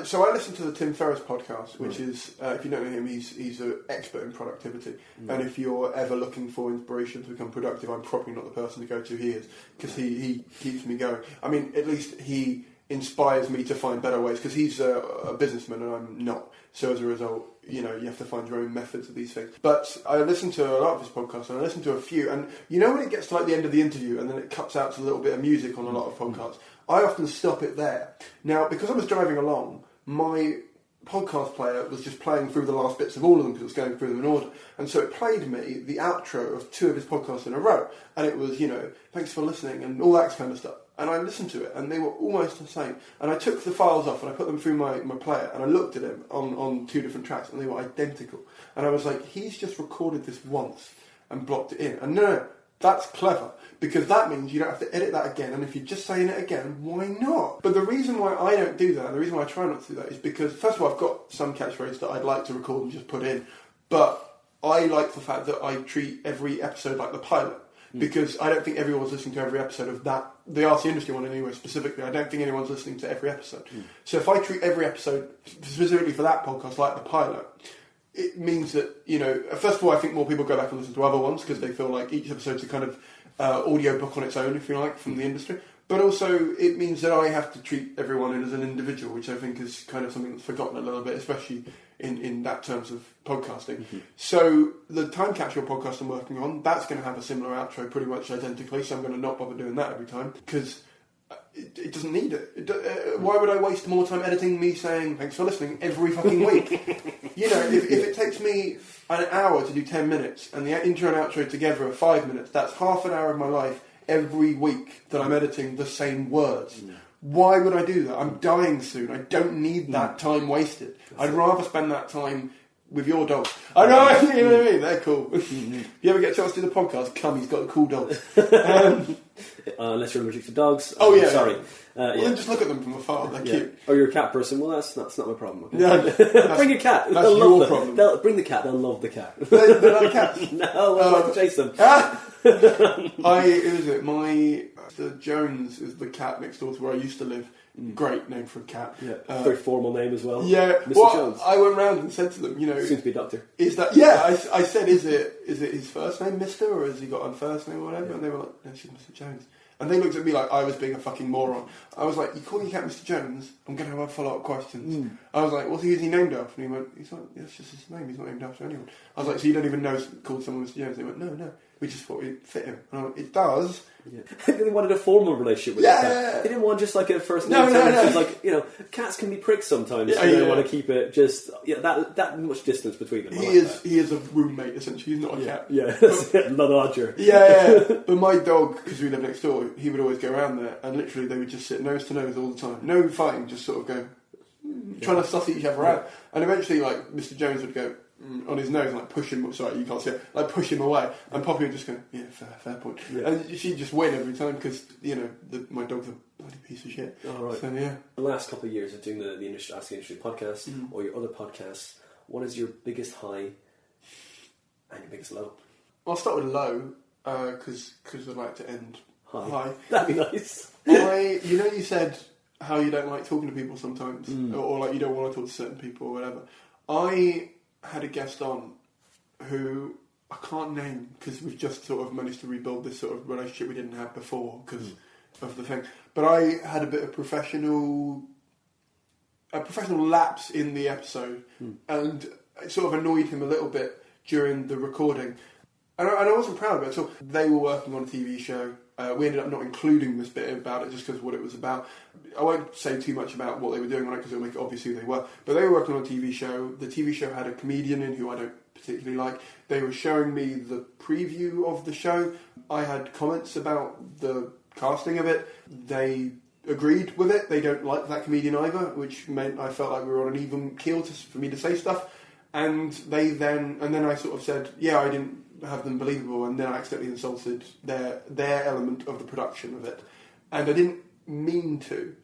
So I listened to the Tim Ferriss podcast, which is if you don't know him, he's an expert in productivity. And if you're ever looking for inspiration to become productive, I'm probably not the person to go to. He is because he keeps me going. I mean, at least he inspires me to find better ways because he's a businessman and I'm not. So as a result, you know, you have to find your own methods of these things. But I listened to a lot of his podcasts and I listened to a few. And you know when it gets to like the end of the interview and then it cuts out to a little bit of music on a lot of podcasts, I often stop it there. Now, because I was driving along, my podcast player was just playing through the last bits of all of them because it was going through them in order. And so it played me the outro of 2 of his podcasts in a row. And it was, you know, thanks for listening and all that kind of stuff. And I listened to it, and they were almost the same. And I took the files off, and I put them through my player, and I looked at them on 2 different tracks, and they were identical. And I was like, he's just recorded this once and blocked it in. And no, That's clever, because that means you don't have to edit that again, and if you're just saying it again, why not? But the reason why I don't do that, and the reason why I try not to do that, is because, first of all, I've got some catchphrases that I'd like to record and just put in, but I like the fact that I treat every episode like the pilot, because I don't think everyone's listening to every episode of that, the RC industry one anyway, specifically. I don't think anyone's listening to every episode. So if I treat every episode, specifically for that podcast, like the pilot, it means that, you know, first of all, I think more people go back and listen to other ones because they feel like each episode's a kind of audio book on its own, if you like, from the industry. But also, it means that I have to treat everyone as an individual, which I think is kind of something that's forgotten a little bit, especially in that terms of podcasting. So the Time Capsule podcast I'm working on, that's going to have a similar outro pretty much identically, so I'm going to not bother doing that every time, because it doesn't need it. Why would I waste more time editing me saying, thanks for listening, every fucking week? You know, if it takes me an hour to do 10 minutes, and the intro and outro together are 5 minutes, that's half an hour of my life every week that I'm editing the same words. Why would I do that? I'm dying soon. I don't need that time wasted. I'd rather spend that time with your dog. I know, you know what I mean? They're cool. If you ever get a chance to do the podcast, come, he's got a cool dog. Unless you're allergic to dogs. Oh, yeah. Sorry. Well, then just look at them from afar. They're cute. Or you're a cat person. Well, that's not my problem. Okay? Yeah, bring a cat. That's your problem. Bring the cat. They'll love the cat. They're like cats. No, I like to chase them. Who is it? Mr. Jones is the cat next door to where I used to live. Great name for a cat. Yeah, very formal name as well. Yeah, Mr. Jones. I went round and said to them, you know, Soon to be a doctor. Is that? Yeah, I said, is it his first name, Mister, or has he got a first name or whatever? Yeah. And they were like, no, it's just Mr. Jones. And they looked at me like I was being a fucking moron. I was like, you call your cat Mr. Jones? I'm going to have follow-up questions. I was like, who is he named after? And he went, he's like, yeah, it's just his name. He's not named after anyone. I was like, so you don't even know called someone Mr. Jones? They went, no. We just thought it fit him. And I went, it does. Yeah. They wanted a formal relationship with the cat. They didn't want just like a first name. No. Like, you know, cats can be pricks sometimes. Yeah, they want to keep it just that much distance between them. He is a roommate essentially. He's not a cat. Yeah, not a lodger. Yeah. But my dog, because we live next door, he would always go around there, and literally they would just sit nose to nose all the time. No fighting, just sort of go trying to suss each other out. And eventually, like Mr. Jones would go on his nose and like push him. Sorry, you can't see it. Like push him away, and Poppy would just go, yeah, fair point. Yeah. And she'd just win every time because you know my dog's a bloody piece of shit. All right. So yeah. The last couple of years of doing the industry, Ask the Industry podcast or your other podcasts, what is your biggest high and your biggest low? I'll start with low because I'd like to end high. That'd be nice. You said how you don't like talking to people sometimes, or like you don't want to talk to certain people or whatever. I had a guest on who I can't name because we've just sort of managed to rebuild this sort of relationship we didn't have before because of the thing. But I had a bit of professional lapse in the episode, and it sort of annoyed him a little bit during the recording. And I wasn't proud of it. So they were working on a TV show. We ended up not including this bit about it just because of what it was about. I won't say too much about what they were doing on it because it'll make it obvious who they were. But they were working on a TV show. The TV show had a comedian in who I don't particularly like. They were showing me the preview of the show. I had comments about the casting of it. They agreed with it. They don't like that comedian either, which meant I felt like we were on an even keel for me to say stuff. And then I sort of said, yeah, I didn't have them believable, and then I accidentally insulted their element of the production of it, and I didn't mean to,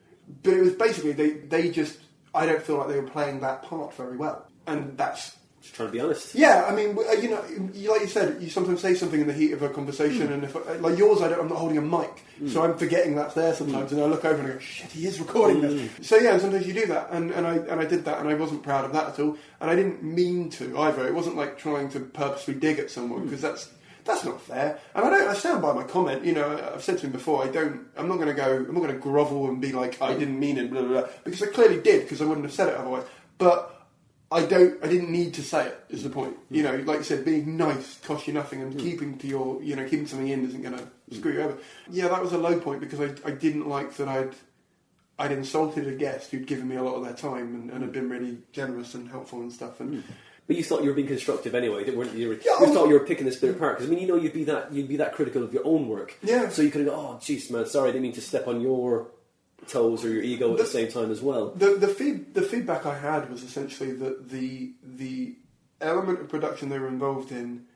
but it was basically they just, I don't feel like they were playing that part very well, and that's just trying to be honest. Yeah, I mean, you know, like you said, you sometimes say something in the heat of a conversation, and if like yours, I'm not holding a mic, so I'm forgetting that's there sometimes, and I look over and I go, shit, he is recording this. So yeah, and sometimes you do that, and I did that, and I wasn't proud of that at all, and I didn't mean to either. It wasn't like trying to purposely dig at someone because that's not fair, and I stand by my comment. You know, I've said to him before, I'm not going to grovel and be like I didn't mean it, blah, blah, blah, because I clearly did because I wouldn't have said it otherwise, but I didn't need to say it, is the point. You know, like you said, being nice costs you nothing, and keeping something in isn't going to screw you over. Yeah, that was a low point because I didn't like that I'd insulted a guest who'd given me a lot of their time and had been really generous and helpful and stuff. And but you thought you were being constructive anyway, weren't you? You thought you were picking this bit apart because I mean, you know, you'd be that critical of your own work. Yeah. So you could go, oh, jeez, man, sorry, I didn't mean to step on your toes or your ego at the same time as well. The feedback I had was essentially that the element of production they were involved in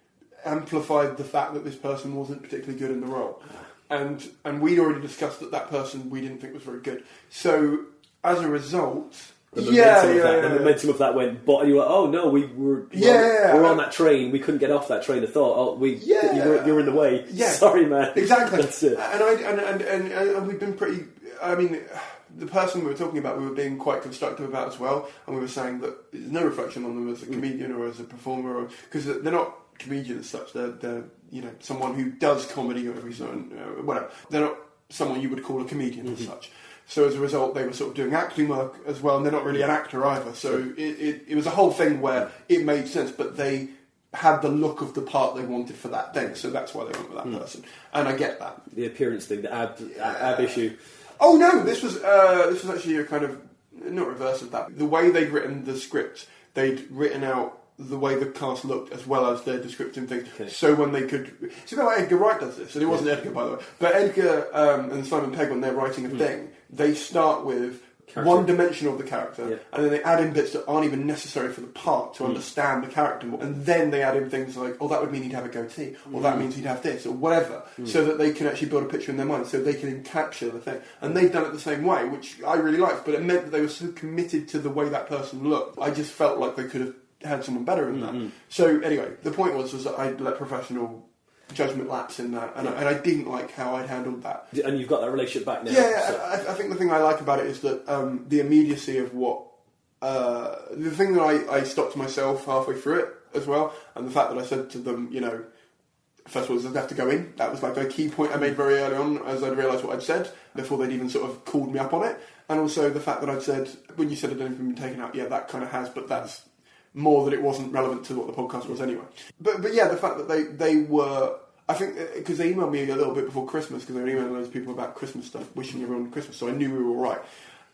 amplified the fact that this person wasn't particularly good in the role. And we'd already discussed that person we didn't think was very good. So, as a result... The momentum of that went, but you were, oh no, we're on that train. We couldn't get off that train of thought. You were in the way. Yeah. Sorry, man. Exactly. That's it. And we've been pretty. I mean, the person we were talking about, we were being quite constructive about as well, and we were saying that there's no reflection on them as a comedian or as a performer, because they're not comedians as such. They're someone who does comedy or every certain whatever. They're not someone you would call a comedian as such. So as a result, they were sort of doing acting work as well, and they're not really an actor either. So it was a whole thing where it made sense, but they had the look of the part they wanted for that thing, so that's why they went with that person. And I get that. The appearance thing, the ab issue. Oh no, this was actually a kind of not reverse of that. The way they'd written the script, they'd written out the way the cast looked as well as their descriptive things. Okay. So when they could... It's about how Edgar Wright does this, and it wasn't Edgar, by the way. But Edgar and Simon Pegg, when they're writing a thing, they start with one dimension of the character, and then they add in bits that aren't even necessary for the part to understand the character more. And then they add in things like, oh, that would mean he'd have a goatee, or that means he'd have this, or whatever, so that they can actually build a picture in their mind, so they can capture the thing. And they've done it the same way, which I really liked, but it meant that they were so committed to the way that person looked. I just felt like they could have had someone better in that. So anyway, the point was that I'd let professional judgment lapse in that, and I didn't like how I'd handled that. And you've got that relationship back now. Yeah, so. I think the thing I like about it is that the immediacy of what... the thing that I stopped myself halfway through it as well, and the fact that I said to them, first of all, they'd have to go in. That was like a key point I made very early on, as I'd realised what I'd said, before they'd even sort of called me up on it. And also the fact that I'd said, when you said it hadn't been taken out, yeah, that kind of has, but that's more that it wasn't relevant to what the podcast was anyway. But yeah, the fact that they were... I think, because they emailed me a little bit before Christmas, because they were emailing loads of people about Christmas stuff, wishing everyone Christmas, so I knew we were all right.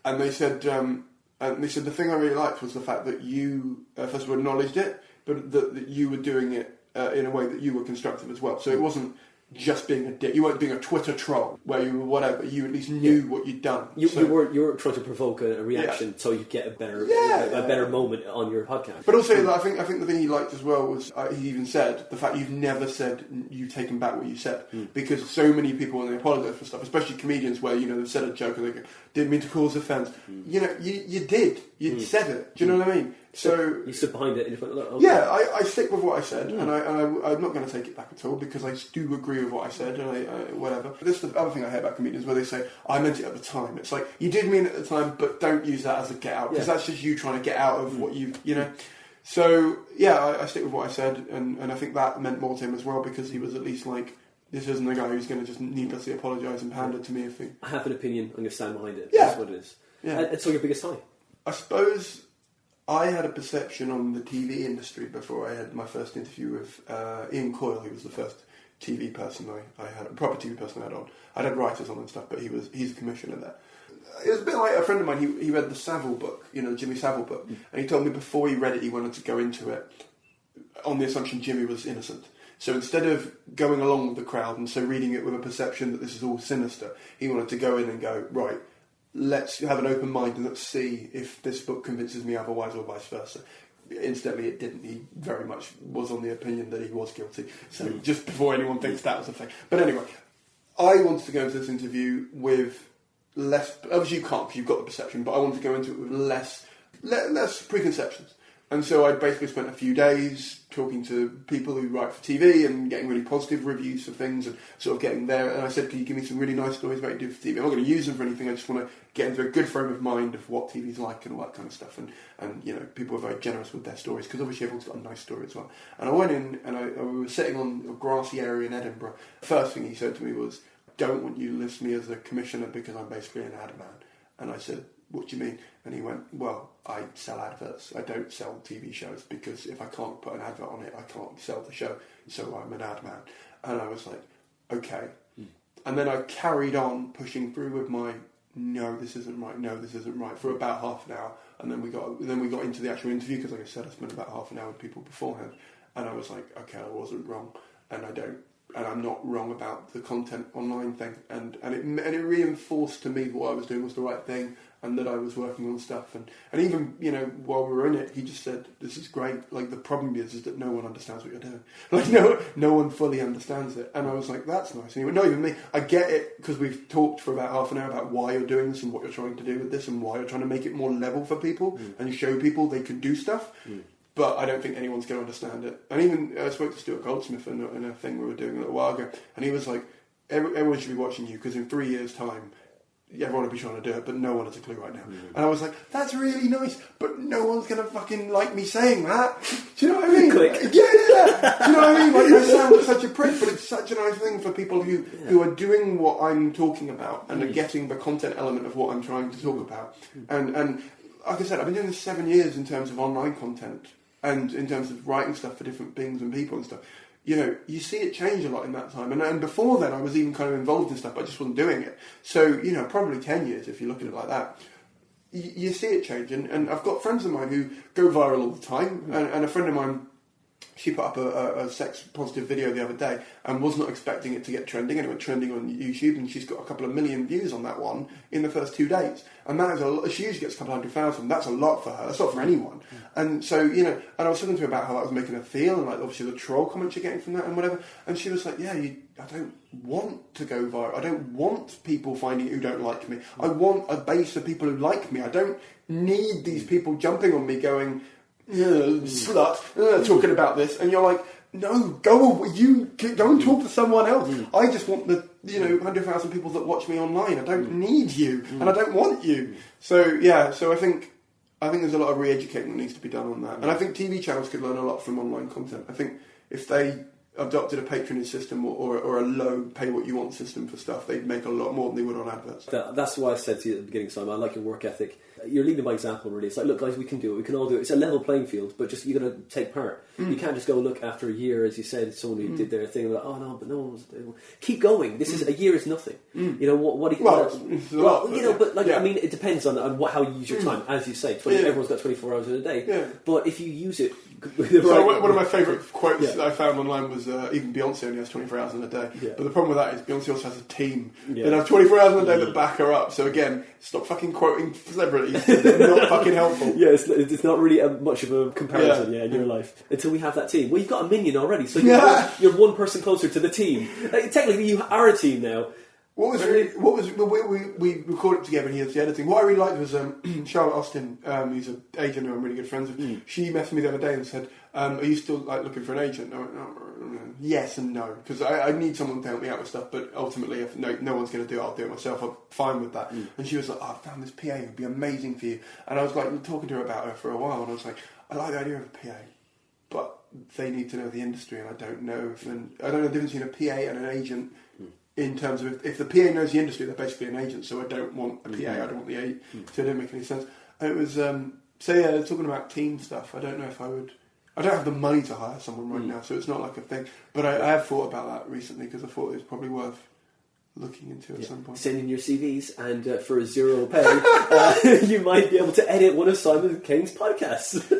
And they said the thing I really liked was the fact that you, first of all, acknowledged it, but that you were doing it in a way that you were constructive as well. So it wasn't just being a dick. You weren't being a Twitter troll where you were whatever. You at least knew what you'd done. You were trying to provoke a reaction so you get a better moment on your podcast. But also, I think the thing he liked as well was he even said the fact you've never said you've taken back what you said, because so many people when they apologise for stuff, especially comedians, where they've said a joke and they go, didn't mean to cause offence. You did. You said it. Do you know what I mean? So you stood behind it and you went, okay. Yeah, I stick with what I said, and I'm not going to take it back at all, because I do agree with what I said, and whatever. But this is the other thing I hate about comedians, where they say, I meant it at the time. It's like, you did mean it at the time, but don't use that as a get out, because that's just you trying to get out of what you know. So, yeah, I stick with what I said, and I think that meant more to him as well, because he was at least like, this isn't the guy who's going to just needlessly apologise and pander to me if he... I have an opinion, I'm going to stand behind it. Yeah. That's what it is. Yeah. And so your biggest high? I suppose... I had a perception on the TV industry before I had my first interview with Ian Coyle, who was the first TV person I had, a proper TV person I had on. I'd had writers on and stuff, but he's a commissioner there. It was a bit like a friend of mine, he read the Savile book, the Jimmy Savile book, and he told me before he read it he wanted to go into it on the assumption Jimmy was innocent. So instead of going along with the crowd and so reading it with a perception that this is all sinister, he wanted to go in and go, right, let's have an open mind and let's see if this book convinces me otherwise or vice versa. Incidentally, it didn't. He very much was on the opinion that he was guilty. So just before anyone thinks that was a thing. But anyway, I wanted to go into this interview with less... Obviously you can't because you've got the perception, but I wanted to go into it with less preconceptions. And so I basically spent a few days talking to people who write for TV and getting really positive reviews for things and sort of getting there. And I said, can you give me some really nice stories about what you do for TV? I'm not going to use them for anything. I just want to get into a good frame of mind of what TV's like and all that kind of stuff. And people were very generous with their stories because obviously everyone's got a nice story as well. And I went in and we were sitting on a grassy area in Edinburgh. The first thing he said to me was, don't want you to list me as a commissioner because I'm basically an ad man. And I said, what do you mean? And he went, well, I sell adverts. I don't sell TV shows because if I can't put an advert on it, I can't sell the show. So I'm an ad man. And I was like, okay. And then I carried on pushing through with my, no, this isn't right, for about half an hour. And then we got into the actual interview because, like I said, I spent about half an hour with people beforehand. And I was like, okay, I wasn't wrong. And I don't I'm not wrong about the content online thing, and it reinforced to me that what I was doing was the right thing, and that I was working on stuff, and even, you know, while we were in it, he just said, "This is great. Like, the problem is that no one understands what you're doing. Like, no one fully understands it." And I was like, "That's nice." And he went, "Not even me. I get it, because we've talked for about half an hour about why you're doing this and what you're trying to do with this and why you're trying to make it more level for people and show people they can do stuff. But I don't think anyone's going to understand it." And even I spoke to Stuart Goldsmith in a thing we were doing a little while ago, and he was like, "Everyone should be watching you, because in 3 years' time, everyone will be trying to do it, but no one has a clue right now." And I was like, "That's really nice, but no one's going to fucking like me saying that." Do you know what I mean? Click. Yeah. Do you know what I mean? Like, I sound like such a prick, but it's such a nice thing for people who are doing what I'm talking about and are getting the content element of what I'm trying to talk about. And like I said, I've been doing this 7 years in terms of online content and in terms of writing stuff for different things and people and stuff. You know, you see it change a lot in that time. And before then, I was even kind of involved in stuff, but I just wasn't doing it. So, you know, probably 10 years, if you look at it like that, you see it change. And I've got friends of mine who go viral all the time. And a friend of mine, she put up a sex-positive video the other day and was not expecting it to get trending, and it went trending on YouTube, and she's got a couple of million views on that one in the first 2 days. And that is a lot. She usually gets a couple 100,000. That's a lot for her. That's not for anyone. And so, you know, and I was talking to her about how that was making her feel, and like obviously the troll comments you're getting from that and whatever. And she was like, "Yeah, I don't want to go viral. I don't want people finding who don't like me. I want a base of people who like me. I don't need these people jumping on me going, slut, talking about this." And you're like, "No, go and talk to someone else. I just want the 100,000 people that watch me online. I don't need you, and I don't want you." So yeah, so I think there's a lot of re-educating that needs to be done on that, and I think TV channels could learn a lot from online content. I think if they adopted a patronage system or a low pay what you want system for stuff, they'd make a lot more than they would on adverts. That's why I said to you at the beginning, Simon, I like your work ethic. You're leading by example, really. It's like, look, guys, we can do it. We can all do it. It's a level playing field, but just you got to take part. You can't just go look after a year, as you said, someone who did their thing. Like, "Oh no, but no one was." Keep going. This is a year is nothing. You know what? But like, I mean, it depends on how you use your time. As you say, everyone's got 24 hours in a day. Yeah. But if you use it, one of my favourite quotes that I found online was even Beyonce only has 24 hours in a day. Yeah. But the problem with that is Beyonce also has a team that have 24 hours in a day that back her up. So again, stop fucking quoting celebrities. They're not fucking helpful. Yeah, it's not really much of a comparison in your life until we have that team. Well, you've got a minion already, so you're one person closer to the team. Like, technically, you are a team now. We recorded together and he does the editing. What I really liked was Charlotte Austin, who's an agent who I'm really good friends with. She messaged me the other day and said, "Are you still looking for an agent?" I went, "Yes and no, because I need someone to help me out with stuff, but ultimately if no one's going to do it, I'll do it myself. I'm fine with that." And she was like, "Oh, I found this PA who'd be amazing for you." And I was like talking to her about her for a while, and I was like, "I like the idea of a PA, but they need to know the industry, and I don't know the difference between a PA and an agent." In terms of if the PA knows the industry, they're basically an agent. So I don't want a PA. I don't want the agent. So it didn't make any sense. And it was talking about team stuff. I don't know if I would. I don't have the money to hire someone right now, so it's not like a thing. But I have thought about that recently because I thought it was probably worth looking into at some point. Send in your CVs, and for zero pay, you might be able to edit one of Simon Caine's podcasts.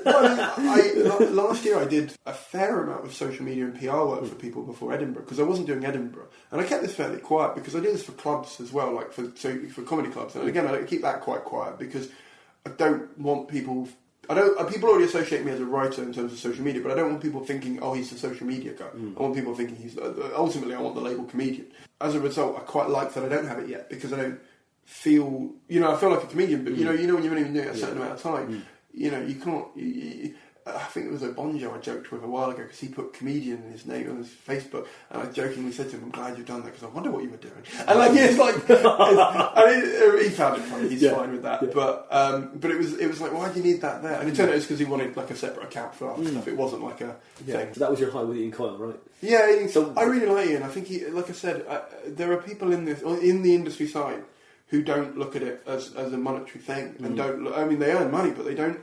Last year I did a fair amount of social media and PR work for people before Edinburgh, because I wasn't doing Edinburgh, and I kept this fairly quiet because I do this for clubs as well, like for comedy clubs, and again I keep that quite quiet because I don't want people. People already associate me as a writer in terms of social media, but I don't want people thinking, "Oh, he's a social media guy." I want people thinking he's. Ultimately, I want the label comedian. As a result, I quite like that I don't have it yet because I don't feel. I feel like a comedian, but you know when you've only been doing it a certain amount of time, you can't. I think it was Bonjo I joked with a while ago because he put comedian in his name on his Facebook, and I jokingly said to him, "I'm glad you've done that because I wonder what you were doing." And he found it funny. He's fine with that, but it was like, why do you need that there? And it turned out it's because he wanted like a separate account for other stuff. It wasn't like a thing. So that was your high with Ian Coyle, right? Yeah. So I really like Ian. I think like I said, there are people in the industry side who don't look at it as a monetary thing and don't. I mean, they earn money, but they don't.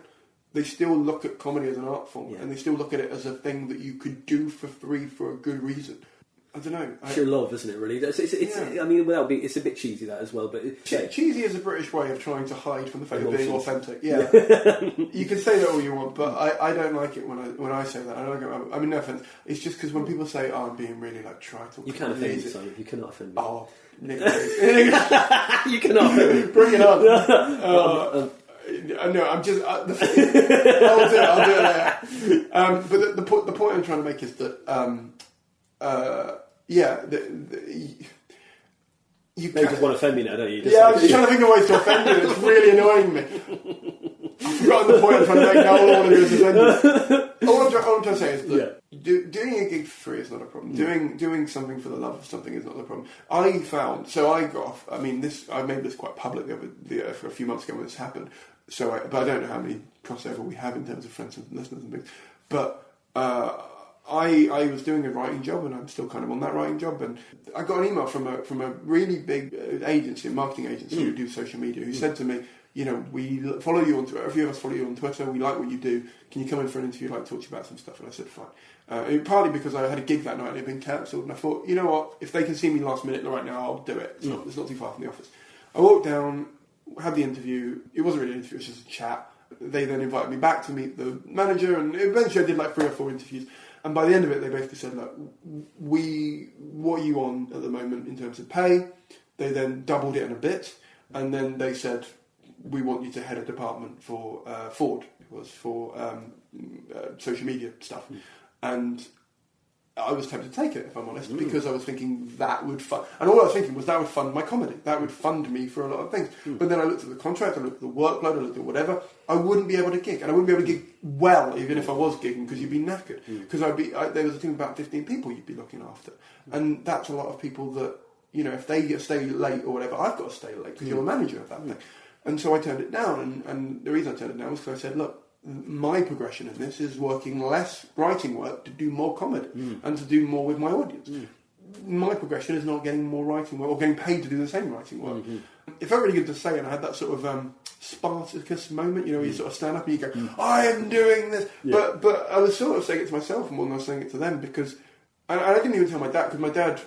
They still look at comedy as an art form, and they still look at it as a thing that you could do for free for a good reason. I don't know. Pure love, isn't it? Really, I mean, without being, it's a bit cheesy that as well. But cheesy is a British way of trying to hide from the fact of being authentic. Yeah, you can say that all you want, but I don't like it when I say that. I mean, no offense. It's just because when people say, "Oh, I'm being really like trite," or you can't offend me, Simon. You cannot offend me. Oh, Nick, you cannot offend me. Bring it on. No, I'm just. I'll do it later. But the point I'm trying to make is that. You just want to offend me now, don't you? I'm just trying to think of ways to offend you. It's really annoying me. I've forgotten the point I'm trying to make now. All I want to do is offend you. All I'm trying to say is that doing a gig for free is not a problem. Doing something for the love of something is not a problem. I found, so I got off, I mean, I made this quite public for a few months ago when this happened, but I don't know how many crossover we have in terms of friends and listeners and things, but I was doing a writing job, and I'm still kind of on that writing job, and I got an email from a really big agency, a marketing agency who do social media, who said to me, you know, we follow you on Twitter, a few of us follow you on Twitter, we like what you do, can you come in for an interview, I'd like to talk to you about some stuff, and I said, fine. Partly because I had a gig that night and it had been cancelled, and I thought, you know what, if they can see me last minute right now, I'll do it, it's not too far from the office. I walked down, had the interview, it wasn't really an interview, it was just a chat. They then invited me back to meet the manager, and eventually I did like 3 or 4 interviews. And by the end of it, they basically said, look, what are you on at the moment in terms of pay? They then doubled it in a bit, and then they said, we want you to head a department for Ford. It was for social media stuff. And I was tempted to take it, if I'm honest, because I was thinking that would fund... And all I was thinking was that would fund my comedy. That would fund me for a lot of things. But then I looked at the contract, I looked at the workload, I looked at whatever. I wouldn't be able to gig. And I wouldn't be able to gig well, even if I was gigging, because you'd be knackered. Because there was a team of about 15 people you'd be looking after. And that's a lot of people that, you know, if they stay late or whatever, I've got to stay late, because you're a manager of that thing. And so I turned it down. And the reason I turned it down was because I said, look, my progression in this is working less writing work to do more comedy and to do more with my audience. My progression is not getting more writing work or getting paid to do the same writing work. It felt really good to say, and I had that sort of Spartacus moment, you know, where you sort of stand up and you go, I am doing this. But I was sort of saying it to myself more than I was saying it to them, because and I didn't even tell my dad, because my dad,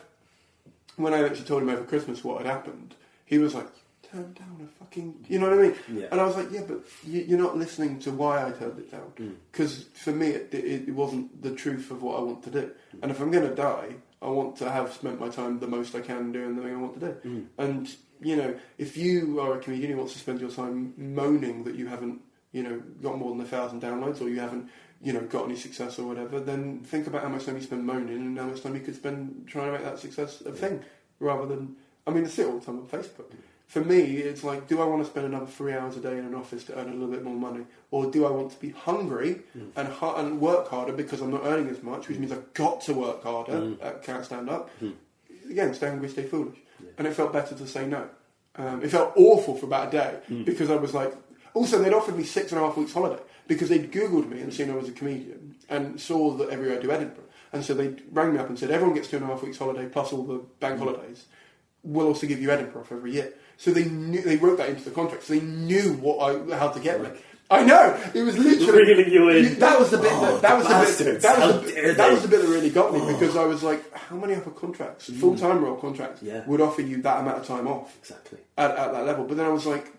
when I actually told him over Christmas what had happened, he was like, turn down a fucking... You know what I mean? Yeah. And I was like, yeah, but you're not listening to why I turned it down. Because for me, it wasn't the truth of what I want to do. And if I'm going to die, I want to have spent my time the most I can doing the thing I want to do. And, you know, if you are a comedian who wants to spend your time moaning that you haven't, you know, got more than 1,000 downloads, or you haven't, you know, got any success or whatever, then think about how much time you spend moaning and how much time you could spend trying to make that success a thing, rather than... I mean, I see it all the time on Facebook. For me, it's like, do I want to spend another 3 hours a day in an office to earn a little bit more money? Or do I want to be hungry and work harder because I'm not earning as much, which means I've got to work harder, can't stand up? Again, stay hungry, stay foolish. And it felt better to say no. It felt awful for about a day, because I was like... Also, they'd offered me 6.5 weeks holiday, because they'd Googled me and seen I was a comedian, and saw that every year I do Edinburgh. And so they rang me up and said, everyone gets 2.5 weeks holiday, plus all the bank holidays. We'll also give you Edinburgh for every year. So they wrote that into the contract, so they knew how to get me. I know, it was literally reeling you in. That was the bit. That was the bit that really got me, because I was like, how many other contracts, full-time role contracts, would offer you that amount of time off? Exactly. At that level. But then I was like,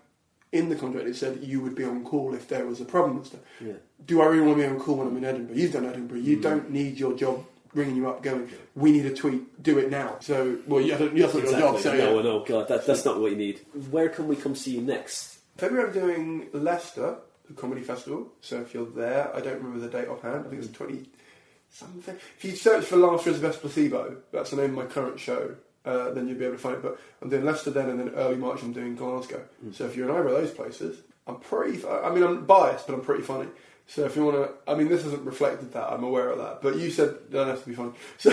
in the contract it said you would be on call if there was a problem and stuff. Yeah. Do I really want to be on call when I'm in Edinburgh? You've done Edinburgh. You don't need your job ringing you up going, we need a tweet, do it now. So, well, that's not your job. So, no, God, that's not what you need. Where can we come see you next? February I'm doing Leicester, the comedy festival. So if you're there, I don't remember the date offhand, I think it's 20-something. If you search for Laughter is the Best Placebo, that's the name of my current show, then you'll be able to find it. But I'm doing Leicester then, and then early March I'm doing Glasgow. So if you're in either of those places, I'm biased, but I'm pretty funny. So if you want to... I mean, this hasn't reflected that, I'm aware of that. But you said it doesn't have to be funny. So,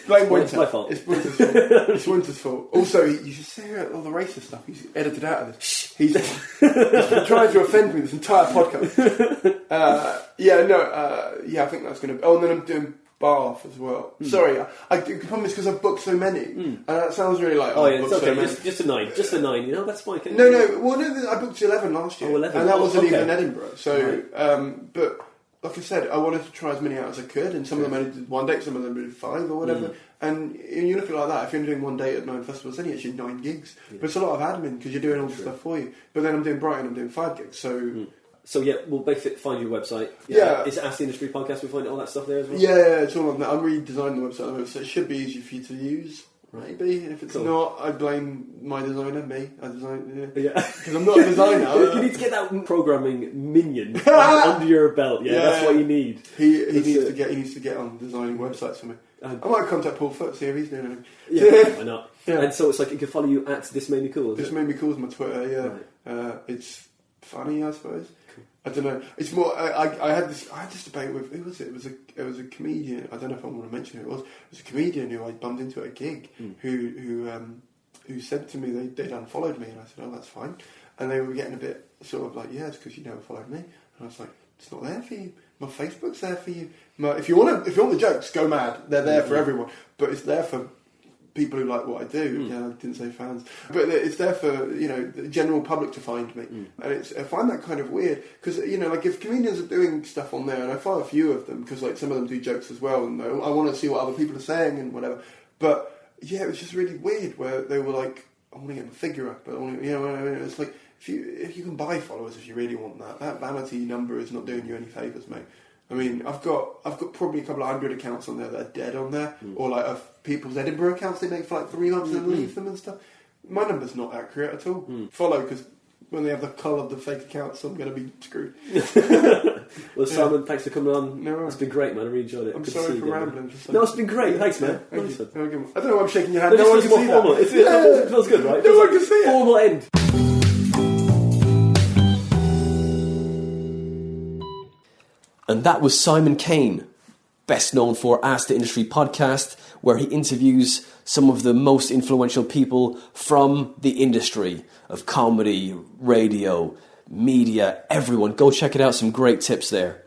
blame Winter. It's my fault. It's Winter's fault. It's Winter's fault. Also, you should say all the racist stuff he's edited out of this. He's been trying to offend me this entire podcast. I think that's going to... Oh, and then I'm doing Bath as well. Sorry, the problem is because I've booked so many, and that sounds really like... it's okay, so just a 9. Just a 9, you know, that's fine. No, I booked 11 last year. 11. And that wasn't even Edinburgh. So, but like I said, I wanted to try as many out as I could, and some of them only did 1 date, some of them did 5 or whatever. And you look at it like that, if you're doing one day at 9 festivals, then it's actually 9 gigs. Yeah. But it's a lot of admin because you're doing all the stuff for you. But then I'm doing Brighton, I'm doing 5 gigs, so... So yeah, we'll basically find your website. Yeah. Is it Ask the Industry Podcast? We find all that stuff there as well? Yeah, it's all on there. I'm redesigning the website, so it should be easy for you to use. Maybe. And if it's not, I blame my designer, me. I design, because I'm not a designer. You need to get that programming minion under your belt. Yeah, that's what you need. He needs to get on designing websites for me. I might contact Paul Foot, see if he's doing anything. Yeah, why not? Yeah. And so it's like you can follow you at This Made Me Cool. This Made Me Cool is my Twitter. Yeah, right. It's funny, I suppose. Cool. I don't know. It's more. I had this debate with, who was it? It was a comedian. I don't know if I want to mention who it was. It was a comedian who I bumped into at a gig who said to me they'd unfollowed me, and I said, oh, that's fine. And they were getting a bit sort of like, yeah, it's because you never followed me. And I was like, it's not there for you. My Facebook's there for you. If you want the jokes, go mad. They're there for everyone, but it's there for people who like what I do. Yeah, I didn't say fans, but it's there for the general public to find me. And I find that kind of weird because like if comedians are doing stuff on there, and I follow a few of them because like some of them do jokes as well, and I want to see what other people are saying and whatever. But yeah, it was just really weird where they were like, I want to get my figure up, but I want to, it's like if you can buy followers if you really want that vanity number is not doing you any favours, mate. I mean, I've got probably a couple of 100 accounts on there that are dead on there, or like of people's Edinburgh accounts they make for like 3 months and leave them and stuff. My number's not accurate at all. Follow, because when they have the colour of the fake accounts, I'm going to be screwed. Well, Simon, thanks for coming on. No, it's been great, man. I really enjoyed it. I'm sorry for rambling. No, it's been great. Thanks, man. I don't know why I'm shaking your hand. No one can see that. It feels good, right? No one can see it. Formal end. And that was Simon Caine, best known for Ask the Industry podcast, where he interviews some of the most influential people from the industry of comedy, radio, media, everyone. Go check it out, some great tips there.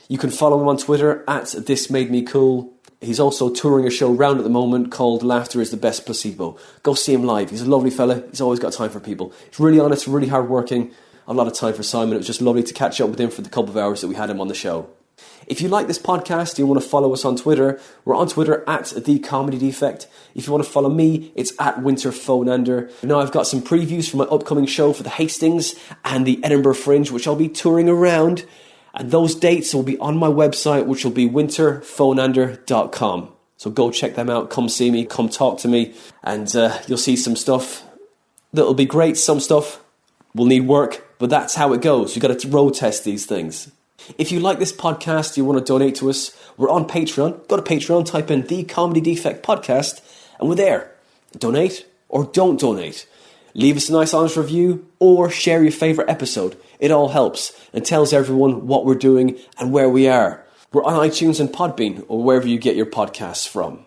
You can follow him on Twitter at This Made Me Cool. He's also touring a show round at the moment called Laughter is the Best Placebo. Go see him live. He's a lovely fella. He's always got time for people. He's really honest, really hard-working. A lot of time for Simon. It was just lovely to catch up with him for the couple of hours that we had him on the show. If you like this podcast and you want to follow us on Twitter, we're on Twitter at The Comedy Defect. If you want to follow me, it's at Winter Phonander. Now I've got some previews for my upcoming show for the Hastings and the Edinburgh Fringe, which I'll be touring around. And those dates will be on my website, which will be winterphonander.com. So go check them out. Come see me. Come talk to me. And you'll see some stuff that'll be great. Some stuff will need work, but that's how it goes. You've got to road test these things. If you like this podcast, you want to donate to us, we're on Patreon. Go to Patreon, type in The Comedy Defect Podcast, and we're there. Donate or don't donate. Leave us a nice honest review or share your favourite episode. It all helps and tells everyone what we're doing and where we are. We're on iTunes and Podbean or wherever you get your podcasts from.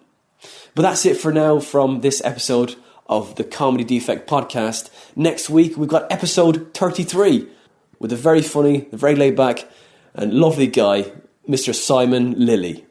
But that's it for now from this episode of the Comedy Defect Podcast. Next week, we've got episode 33 with a very funny, very laid back and lovely guy, Mr. Simon Lilly.